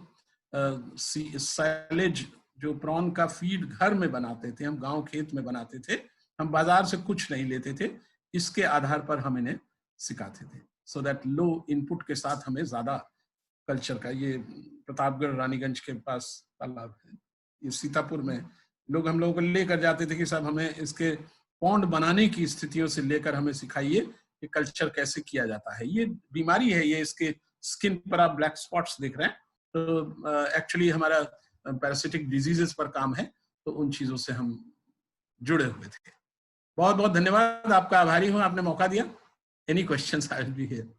साइलेज जो प्रॉन का फीड घर में बनाते थे, हम गांव खेत में बनाते थे, हम बाजार से कुछ नहीं लेते थे, इसके आधार पर हम इन्हें सिखाते थे, सो दैट लो इनपुट के साथ हमें ज्यादा कल्चर का। ये प्रतापगढ़ रानीगंज के पास तालाब है, ये सीतापुर में लोग हम लोगों को लेकर जाते थे कि साहब हमें इसके पॉन्ड बनाने की स्थितियों से लेकर हमें सिखाइए कि कल्चर कैसे किया जाता है। ये बीमारी है, ये इसके स्किन पर आप ब्लैक स्पॉट्स देख रहे हैं, तो एक्चुअली हमारा पैरासिटिक डिजीजेस पर काम है, तो उन चीजों से हम जुड़े हुए थे। बहुत बहुत धन्यवाद, आपका आभारी हूं, आपने मौका दिया। Any questions I will be here.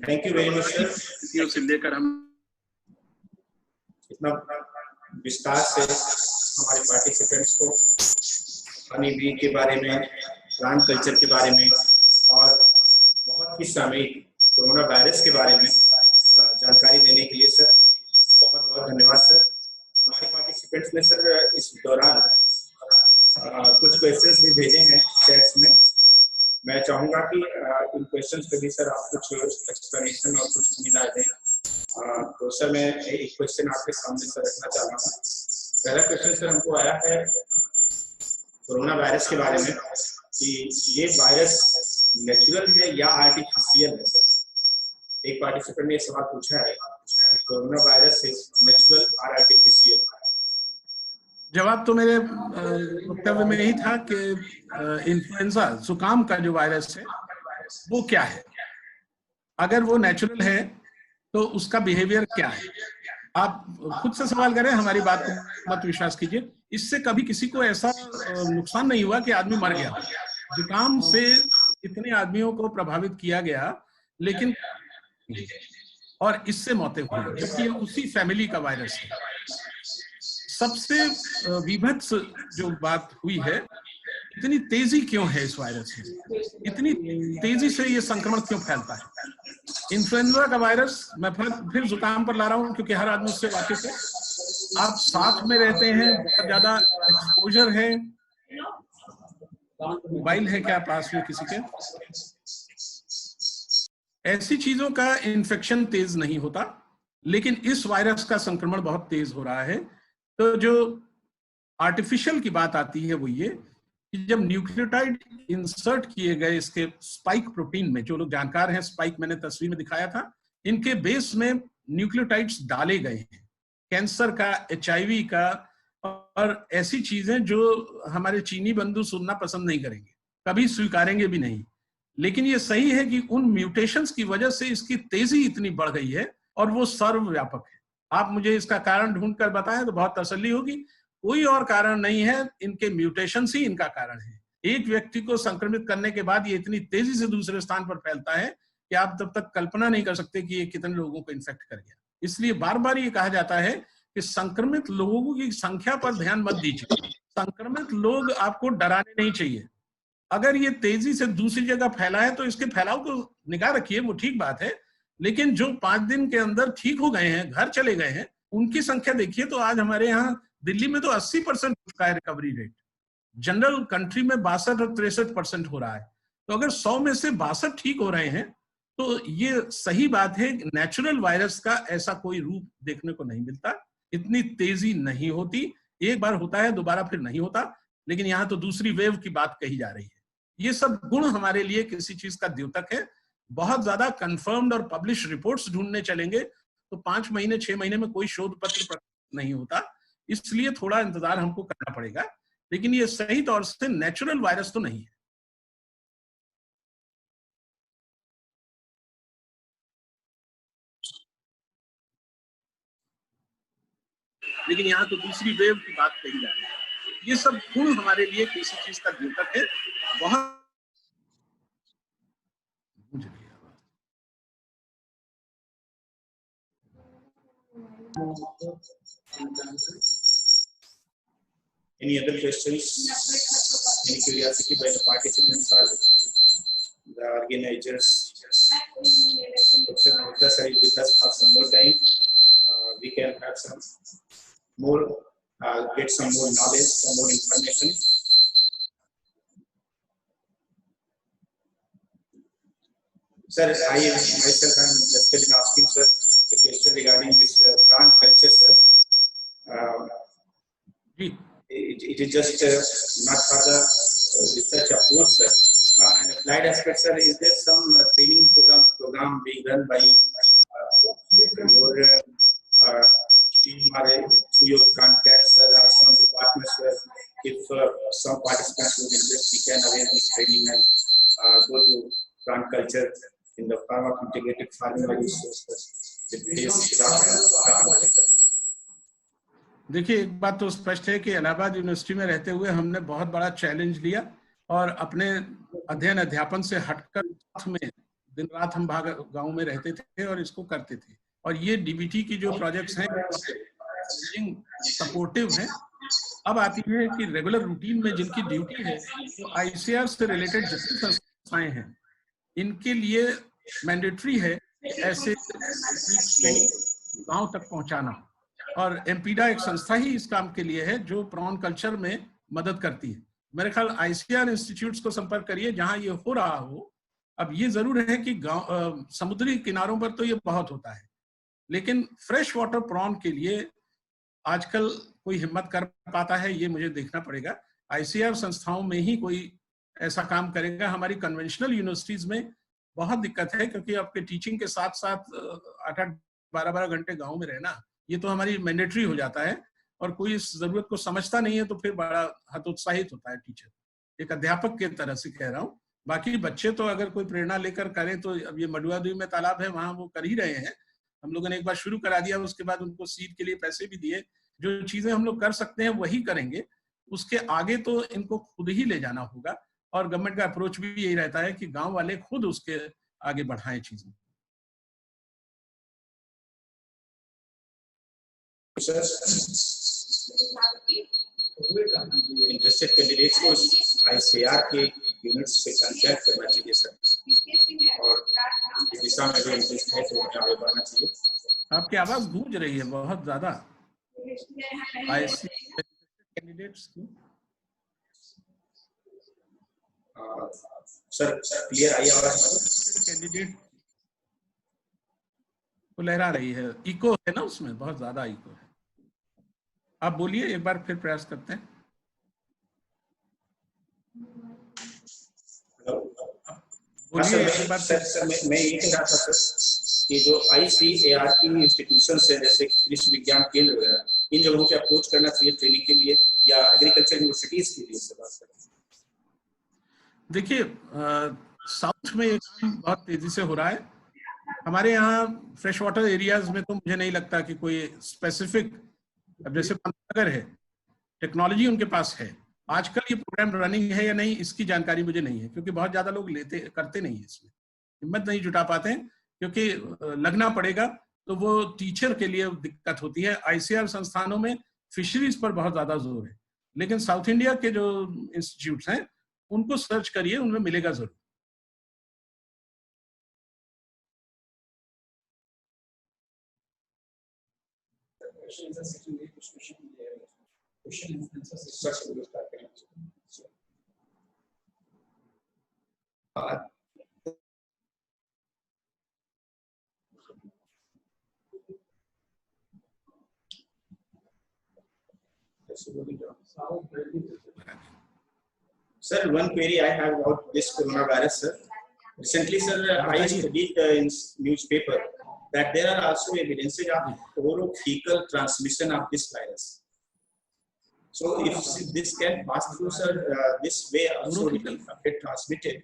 Thank you very much, sir. से लेकर हम इतना विस्तार से हमारे पार्टिसिपेंट्स को हनी बी के बारे में, प्लांट कल्चर के बारे में और बहुत ही सामयिक कोरोना वायरस के बारे में जानकारी देने के लिए सर बहुत बहुत धन्यवाद सर। हमारे पार्टिसिपेंट्स ने सर इस दौरान कुछ क्वेश्चंस भी भेजे हैं चैट्स में। मैं चाहूंगा कि इन क्वेश्चंस पे भी सर आप कुछ एक्सप्लेनेशन और कुछ निगाह दें। तो सर मैं एक क्वेश्चन आपके सामने सर रखना चाह रहा हूँ। पहला क्वेश्चन सर हमको आया है कोरोना वायरस के बारे में कि ये वायरस नेचुरल है या आर्टिफिशियल है सर। एक पार्टिसिपेंट ने सवाल पूछा है, कोरोना वायरस इज नेचुरल और आर्टिफिशियल। जवाब तो मेरे वक्तव्य में यही था कि इन्फ्लुएंजा जुकाम का जो वायरस है वो क्या है। अगर वो नेचुरल है तो उसका बिहेवियर क्या है, आप खुद से सवाल करें, हमारी बात को मत विश्वास कीजिए। इससे कभी किसी को ऐसा नुकसान नहीं हुआ कि आदमी मर गया। जुकाम से इतने आदमियों को प्रभावित किया गया, लेकिन और इससे मौतें हुई, जबकि उसी फैमिली का वायरस है। सबसे विभत्स जो बात हुई है, इतनी तेजी क्यों है इस वायरस में, इतनी तेजी से ये संक्रमण क्यों फैलता है। इन्फ्लुएंजा का वायरस मैं फिर जुकाम पर ला रहा हूं क्योंकि हर आदमी उससे वाकिफ है। आप साथ में रहते हैं, बहुत ज्यादा एक्सपोजर है। मोबाइल है क्या पास में किसी के? ऐसी चीजों का इन्फेक्शन तेज नहीं होता, लेकिन इस वायरस का संक्रमण बहुत तेज हो रहा है। तो जो आर्टिफिशियल की बात आती है वो ये कि जब न्यूक्लियोटाइड इंसर्ट किए गए इसके स्पाइक प्रोटीन में, जो लोग जानकार हैं, स्पाइक मैंने तस्वीर में दिखाया था, इनके बेस में न्यूक्लियोटाइड्स डाले गए हैं, कैंसर का, HIV का और ऐसी चीजें जो हमारे चीनी बंधु सुनना पसंद नहीं करेंगे, कभी स्वीकारेंगे भी नहीं। लेकिन ये सही है कि उन म्यूटेशंस की वजह से इसकी तेजी इतनी बढ़ गई है और वो सर्वव्यापक है। आप मुझे इसका कारण ढूंढकर बताएं तो बहुत तसल्ली होगी। कोई और कारण नहीं है, इनके म्यूटेशंस ही इनका कारण है। एक व्यक्ति को संक्रमित करने के बाद ये इतनी तेजी से दूसरे स्थान पर फैलता है कि आप तब तक कल्पना नहीं कर सकते कि ये कितने लोगों को इन्फेक्ट कर गया। इसलिए बार बार ये कहा जाता है कि संक्रमित लोगों की संख्या पर ध्यान मत दीजिए। संक्रमित लोग आपको डराने नहीं चाहिए। अगर ये तेजी से दूसरी जगह फैला है तो इसके फैलाव को निगाह रखिए, वो ठीक बात है। लेकिन जो 5 दिन के अंदर ठीक हो गए हैं, घर चले गए हैं, उनकी संख्या देखिए तो आज हमारे यहाँ दिल्ली में तो 80% का है रिकवरी रेट। जनरल कंट्री में 62 और 63% हो रहा है। तो अगर 100 में से 62 ठीक हो रहे हैं तो ये सही बात है। नेचुरल वायरस का ऐसा कोई रूप देखने को नहीं मिलता, इतनी तेजी नहीं होती। एक बार होता है, दोबारा फिर नहीं होता। लेकिन यहाँ तो दूसरी वेव की बात कही जा रही है। ये सब गुण हमारे लिए किसी चीज का द्योतक है। बहुत ज्यादा कंफर्म्ड और पब्लिश रिपोर्ट्स ढूंढने चलेंगे तो 5 महीने 6 महीने में कोई शोध पत्र नहीं होता, इसलिए थोड़ा इंतजार हमको करना पड़ेगा। लेकिन ये सही तौर से नेचुरल वायरस तो नहीं है। लेकिन यहाँ तो दूसरी वेव की बात कही जा रही है। ये सब गुण हमारे लिए किसी चीज का द्योतक है। बहुत Any other questions? Any curiosity by the participants or the organizers? Dr. Mehta sir is with us for some more time. We can have some more, get some more knowledge, some more information. Sir, I myself am interested in asking sir a question regarding this prawn culture, sir. It is just not for the research approach, sir. And applied aspect, sir, is there some training program being run by your team or through your contacts, sir, or some departments where if some participants would interest, we can arrange this training and go to prawn culture in the form of integrated farming or resources. देखिए, एक बात तो स्पष्ट है कि Allahabad university में रहते हुए हमने बहुत बड़ा चैलेंज लिया और अपने अध्ययन अध्यापन से हटकर साथ में दिन रात हम गांव में रहते थे और इसको करते थे। और ये डीबीटी की जो प्रोजेक्ट्स हैं सपोर्टिव हैं। अब आती है कि रेगुलर रूटीन में जिनकी ड्यूटी है तो आईसीआर से रिलेटेड जितनी संस्थाएं हैं इनके लिए मैंडेटरी है ऐसे गांव तक पहुंचाना। और एमपीडा एक संस्था ही इस काम के लिए है जो प्रॉन कल्चर में मदद करती है। मेरे ख्याल आईसीआर इंस्टीट्यूट्स को संपर्क करिए जहां ये हो रहा हो। अब ये जरूर है कि गांव समुद्री किनारों पर तो ये बहुत होता है, लेकिन फ्रेश वाटर प्रॉन के लिए आजकल कोई हिम्मत कर पाता है ये मुझे देखना पड़ेगा। आईसीआर संस्थाओं में ही कोई ऐसा काम करेगा। हमारी कन्वेंशनल यूनिवर्सिटीज में बहुत दिक्कत है क्योंकि आपके टीचिंग के साथ साथ 8-8, 12-12 घंटे गाँव में रहना ये तो हमारी मैंडेटरी हो जाता है और कोई इस जरूरत को समझता नहीं है तो फिर बड़ा हतोत्साहित होता है टीचर। एक अध्यापक के तरह से कह रहा हूँ। बाकी बच्चे तो अगर कोई प्रेरणा लेकर करें तो अब ये मडुआद्वीप में तालाब है वहां वो कर ही रहे हैं। हम लोगों ने एक बार शुरू करा दिया, उसके बाद उनको सीड के लिए पैसे भी दिए। जो चीजें हम लोग कर सकते हैं वही करेंगे, उसके आगे तो इनको खुद ही ले जाना होगा। और गवर्नमेंट का अप्रोच भी यही रहता है कि गाँव वाले खुद उसके आगे बढ़ाएं चीजें। इंटरेस्टेड कैंडिडेट्स को आईसीआर के यूनिट्स से कांटेक्ट करना चाहिए सर, और इस दिशा में भी इंटरेस्ट है तो आगे बढ़ना चाहिए। आपकी आवाज गूंज रही है बहुत ज्यादा। आईसीआर कैंडिडेट्स की सर क्लियर आई आवाज? कैंडिडेट को लहरा रही है, इको है ना उसमें, बहुत ज्यादा इको है। आप बोलिए, एक बार फिर प्रयास करते हैं। बोलिए एक बार। सर मैं ये कह रहा था सर कि जो आईसीएआर की इंस्टीट्यूशन है जैसे कृषि विज्ञान केंद्र वगैरह, इन जगहों पे अप्रोच करना चाहिए ट्रेनिंग के लिए या एग्रीकल्चर यूनिवर्सिटीज के लिए? बात करें देखिए, साउथ में ये काम बहुत तेजी से हो रहा है। हमारे यहाँ फ्रेश वाटर एरियाज में तो मुझे नहीं लगता कि कोई स्पेसिफिक, अब जैसे पंतनगर है, टेक्नोलॉजी उनके पास है। आजकल ये प्रोग्राम रनिंग है या नहीं इसकी जानकारी मुझे नहीं है, क्योंकि बहुत ज्यादा लोग करते नहीं है, इसमें हिम्मत नहीं जुटा पाते हैं, क्योंकि लगना पड़ेगा तो वो टीचर के लिए दिक्कत होती है। आईसीआर संस्थानों में फिशरीज पर बहुत ज्यादा जोर है, लेकिन साउथ इंडिया के जो इंस्टीट्यूट्स हैं उनको सर्च करिए, उनमें मिलेगा जरूर। Sir, one query I have about this coronavirus, sir. Recently, sir, I studied in newspaper that there are also evidences of orophycal transmission of this virus. So, if this can pass through, sir, this way also it will get transmitted.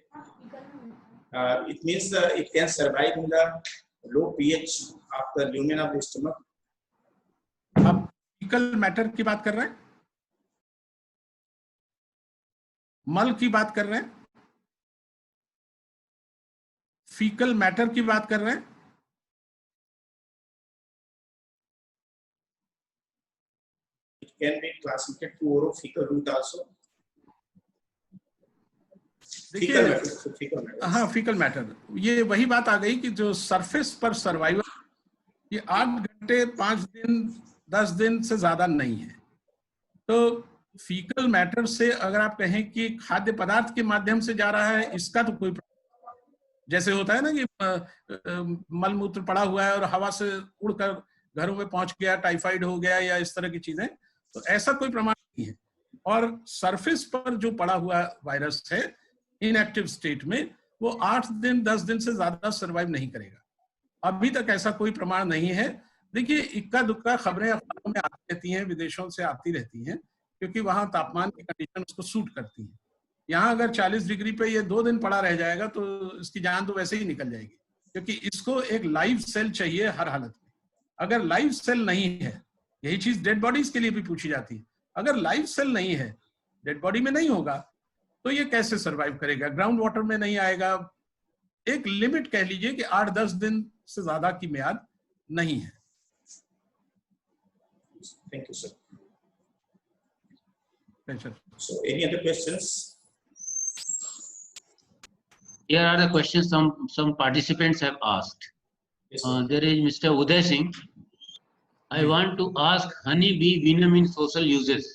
It means it can survive in the low pH of the lumen of the stomach. Faecal matter की बात कर रहे हैं, मल की बात कर रहे हैं, फीकल मैटर की बात कर रहे हैं? It can be classified to orophycal route also. देखिए, हाँ, फीकल मैटर, ये वही बात आ गई कि जो सरफेस पर सर्वाइवल, ये 8 घंटे 5 दिन 10 दिन से ज्यादा नहीं है। तो फीकल मैटर से अगर आप कहें कि खाद्य पदार्थ के माध्यम से जा रहा है, इसका तो कोई, जैसे होता है ना कि मल मूत्र पड़ा हुआ है और हवा से उड़कर घरों में पहुंच गया, टाइफाइड हो गया या इस तरह की चीजें, तो ऐसा कोई प्रमाण नहीं है। और सरफेस पर जो पड़ा हुआ वायरस है इनएक्टिव स्टेट में, वो 8 दिन 10 दिन से ज्यादा सर्वाइव नहीं करेगा। अभी तक ऐसा कोई प्रमाण नहीं है। देखिए, इक्का दुक्का खबरें अखबारों में आती रहती हैं, विदेशों से आती रहती हैं, क्योंकि वहां तापमान की कंडीशन उसको सूट करती है। यहाँ अगर 40 डिग्री पे ये 2 दिन पड़ा रह जाएगा तो इसकी जान तो वैसे ही निकल जाएगी, क्योंकि इसको एक लाइव सेल चाहिए हर हालत में। अगर लाइव सेल नहीं है, यही चीज डेड बॉडीज के लिए भी पूछी जाती है, अगर लाइव सेल नहीं है, डेड बॉडी में नहीं होगा, तो ये कैसे सर्वाइव करेगा? ग्राउंड वाटर में नहीं आएगा। एक लिमिट कह लीजिए कि 8-10 दिन से ज्यादा की म्याद नहीं है। Thank you, sir. Pleasure. So, any other questions? Here are the questions some participants have asked. Yes, sir. There is Mr. Uday Singh. I want to ask honeybee venom in social uses,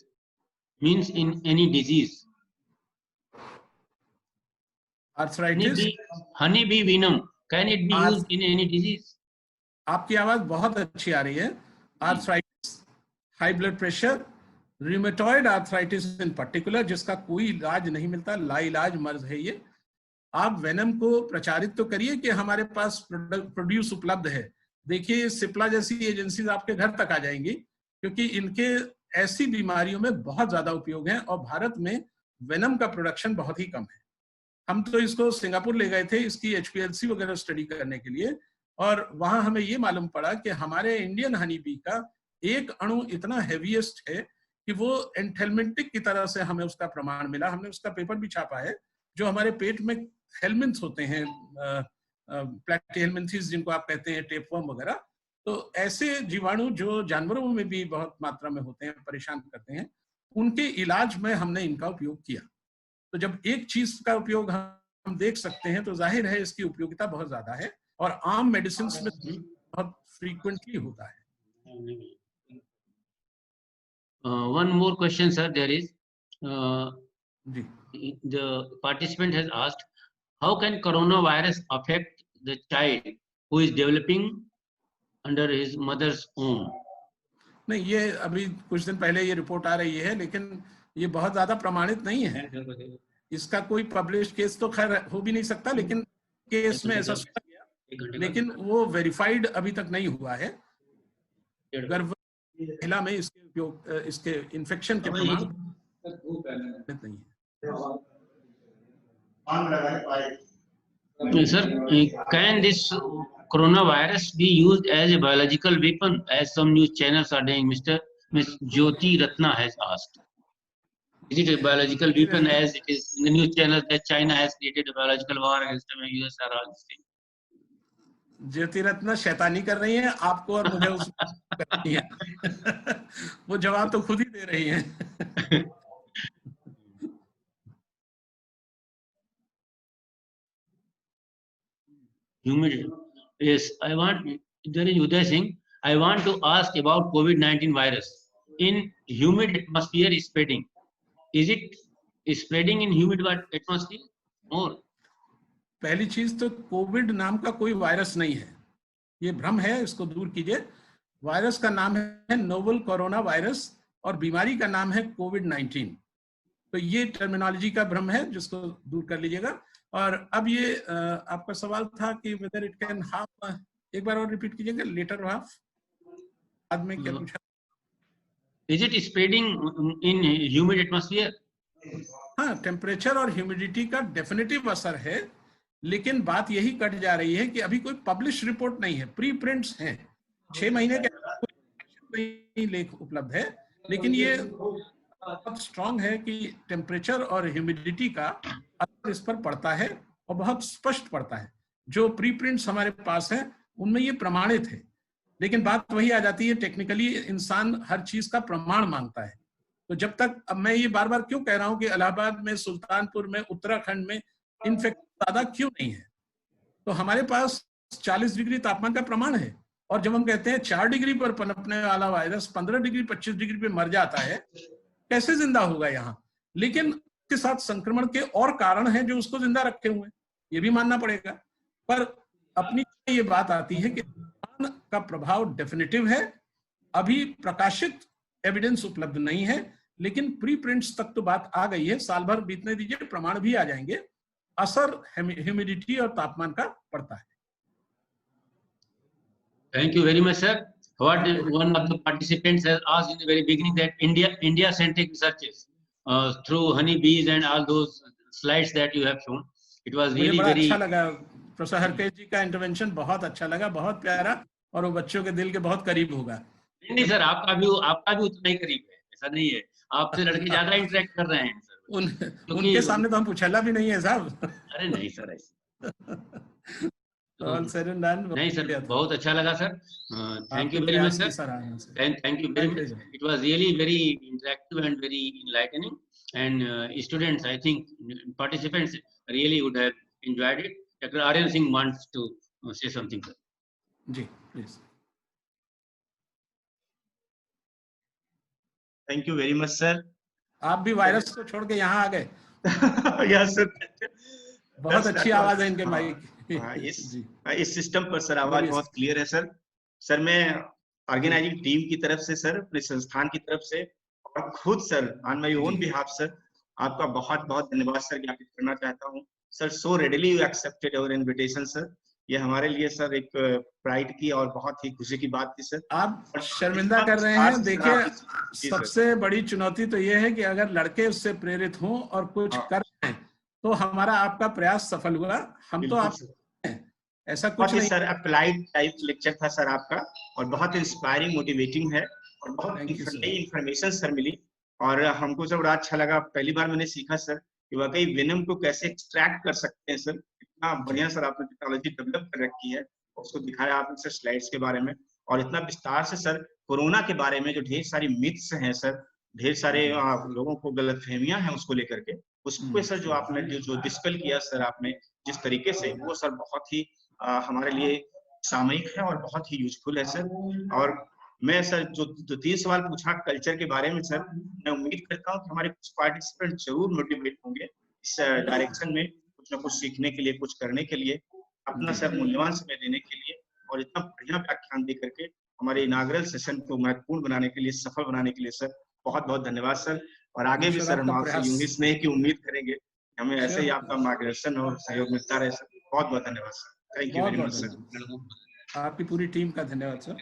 means in any disease. Arthritis, Honeybee venom, can it be used in any disease? आपकी आवाज बहुत अच्छी आ रही है। Arthritis, high blood pressure, rheumatoid arthritis इन particular, जिसका कोई इलाज नहीं मिलता, लाइलाज मर्ज है ये। आप वेनम को प्रचारित तो करिए कि हमारे पास प्रोड्यूस उपलब्ध है। देखिए, सिप्ला जैसी एजेंसीज आपके घर तक आ जाएंगी, क्योंकि इनके ऐसी बीमारियों में बहुत ज्यादा उपयोग है और भारत में वेनम का प्रोडक्शन बहुत ही कम है। हम तो इसको सिंगापुर ले गए थे इसकी HPLC वगैरह स्टडी करने के लिए, और वहां हमें ये मालूम पड़ा कि हमारे इंडियन हनी बी का एक अणु इतना हैवीएस्ट है कि वो एंथेलमेंटिक की तरह से हमें उसका प्रमाण मिला। हमने उसका पेपर भी छापा है, जो हमारे पेट में हेलमिंथ्स होते हैं, प्लैटिहेलमिंथेस जिनको आप कहते हैं, टेपवर्म वगैरह, तो ऐसे जीवाणु जो जानवरों में भी बहुत मात्रा में होते हैं, परेशान करते हैं, उनके इलाज में हमने इनका उपयोग किया। तो जब एक चीज का उपयोग हम देख सकते हैं तो जाहिर है इसकी उपयोगिता बहुत ज्यादा है और आम मेडिसिन में बहुत फ्रीक्वेंटली होता है। One more question, sir. There is ji, the participant has asked, how can coronavirus affect the child who is developing under his mother's womb? नहीं, ये अभी कुछ दिन पहले ये रिपोर्ट आ रही है, लेकिन ये बहुत ज्यादा प्रमाणित नहीं है। इसका कोई पब्लिश केस तो खैर हो भी नहीं सकता, लेकिन केस में ऐसा सुना गया, लेकिन वो वेरीफाइड अभी तक नहीं हुआ है। गर्भवती महिला में इसके उपयोग, इसके इन्फेक्शन के प्रमाण नहीं है। Sir, can this coronavirus be used as a biological weapon, as some news channels are doing? Ms. Jyoti Ratna has asked. Is it a biological weapon, as it is in the news channels that China has created a biological war against the US or all this thing? ज्योति रत्ना शैतानी कर रही हैं आपको और मुझे उस करनी है। वो जवाब तो खुद ही दे रही हैं। Humidity. Yes, I want. There is Uday Singh. I want to ask about COVID-19 virus in humid atmosphere spreading. Is it spreading in humid atmosphere more? पहली चीज तो कोविड नाम का कोई वायरस नहीं है, ये भ्रम है, इसको दूर कीजिए। वायरस का नाम है नोवल कोरोना वायरस और बीमारी का नाम है कोविड-19। तो ये टर्मिनोलॉजी का भ्रम है, जिसको दूर कर लीजिएगा। और अब ये आपका सवाल था कि वेदर इट कैन हाफ, एक बार और रिपीट कीजिएगा, लेटर हाफ बाद में क्या पूछा? Is it spreading in humid atmosphere? हाँ, टेम्परेचर और ह्यूमिडिटी का डेफिनेटिव असर है, लेकिन बात यही कट जा रही है कि अभी कोई पब्लिश रिपोर्ट नहीं है, प्री प्रिंट्स हैं। 6 महीने के नहीं लेख उपलब्ध है, लेकिन ये बहुत स्ट्रांग है कि टेम्परेचर और ह्यूमिडिटी का असर इस पर पड़ता है और बहुत स्पष्ट पड़ता है। जो प्री प्रिंट्स हमारे पास है उनमें ये प्रमाणित है, लेकिन बात वही आ जाती है, टेक्निकली इंसान हर चीज का प्रमाण मांगता है। तो जब तक, अब मैं ये बार बार क्यों कह रहा हूं कि इलाहाबाद में, सुल्तानपुर में, उत्तराखंड में इन्फेक्शन ज्यादा क्यों नहीं है, तो हमारे पास 40 डिग्री तापमान का प्रमाण है। और जब हम कहते हैं 4 डिग्री पर पनपने वाला वायरस 15 डिग्री 25 डिग्री पे मर जाता है, कैसे जिंदा होगा यहाँ? लेकिन के साथ संक्रमण के और कारण हैं जो उसको जिंदा रखे हुए हैं, ये भी मानना पड़ेगा। पर अपनी ये बात आती है कि का प्रभाव डेफिनेटिव है। अभी प्रकाशित एविडेंस उपलब्ध नहीं है, लेकिन प्री प्रिंट्स तक तो बात आ गई है। साल भर बीतने दीजिए, प्रमाण भी आ जाएंगे। असर ह्यूमिडिटी और तापमान का पड़ता है। Thank you very much, sir. What one of the participants has asked in the very beginning, that India-centric researches through honeybees and all those slides that you have shown, it was really मुझे बड़ा very अच्छा लगा। Professor Harkesh जी का intervention बहुत अच्छा लगा, बहुत प्यारा, और वो बच्चों के दिल के बहुत करीब होगा। नहीं सर, आपका भी उतना ही करीब है, ऐसा नहीं है। आपसे लड़के ज्यादा इंटरेक्ट कर रहे हैं सर। उनके सामने तो हम पूछला भी नहीं है साहब। अरे नहीं सर, ऐसे All said and done, नहीं सर, बहुत अच्छा लगा sir. Thank you very much sir, thank you very much. It was really very interactive and very enlightening, and students, I think participants really would have enjoyed it. Dr. Aryan Singh wants to say something, sir. जी, please. Thank you very much, sir. आप भी virus को छोड़ के यहाँ आ गए। Yes, sir. बहुत अच्छी आवाज है इनके माइक की। इस सिस्टम पर सर आवाज बहुत क्लियर है सर। सर मैं ऑर्गेनाइजिंग टीम की तरफ से सर, अपने संस्थान की तरफ से और खुद sir on my own behalf sir, आपका बहुत बहुत धन्यवाद सर ज्ञापित करना चाहता हूँ sir. So readily you accepted our invitation sir. ये हमारे लिए सर एक प्राइड की और बहुत ही खुशी की बात थी सर। आप शर्मिंदा कर रहे हैं। देखिए, सबसे बड़ी चुनौती तो ये है कि अगर लड़के उससे प्रेरित हों और कुछ कर रहे हैं तो हमारा आपका प्रयास सफल हुआ। हम तो आप ऐसा कुछ नहीं सर, अप्लाइड टाइप लेक्चर था सर आपका, और बहुत इंस्पायरिंग मोटिवेटिंग है, और बहुत नई इंफॉर्मेशन सर मिली, और हमको सर बड़ा अच्छा लगा। पहली बार मैंने सीखा सर कि वाकई वेनम को कैसे एक्सट्रैक्ट कर सकते हैं सर। इतना बढ़िया सर आपने टेक्नोलॉजी डेवलप कर रखी है, उसको दिखाया आपने सर स्लाइड्स के बारे में, और इतना विस्तार से सर कोरोना के बारे में जो ढेर सारी मिथ्स हैं सर, ढेर सारे लोगों को गलतफहमियां हैं उसको लेकर के, उसको सर जो आपने जो डिस्कल किया सर आपने जिस तरीके से, वो सर बहुत ही हमारे लिए सामयिक है और बहुत ही यूजफुल है सर। और मैं सर जो 3 सवाल पूछा कल्चर के बारे में सर, मैं उम्मीद करता हूँ कि हमारे कुछ पार्टिसिपेंट जरूर मोटिवेट होंगे इस डायरेक्शन में, कुछ ना कुछ सीखने के लिए, कुछ करने के लिए, अपना सर मूल्यवान समय देने के लिए, और इतना बढ़िया व्याख्यान दे करके हमारे इनाग्रल सेशन को महत्वपूर्ण बनाने के लिए, सफल बनाने के लिए सर बहुत बहुत धन्यवाद सर। और आगे भी सर हम आपसे यूं स्नेह की उम्मीद करेंगे, हमें ऐसे ही आपका मार्गदर्शन और सहयोग मिलता रहे सर। बहुत बहुत धन्यवाद sir. Thank you very much sir. आपकी पूरी टीम का धन्यवाद सर।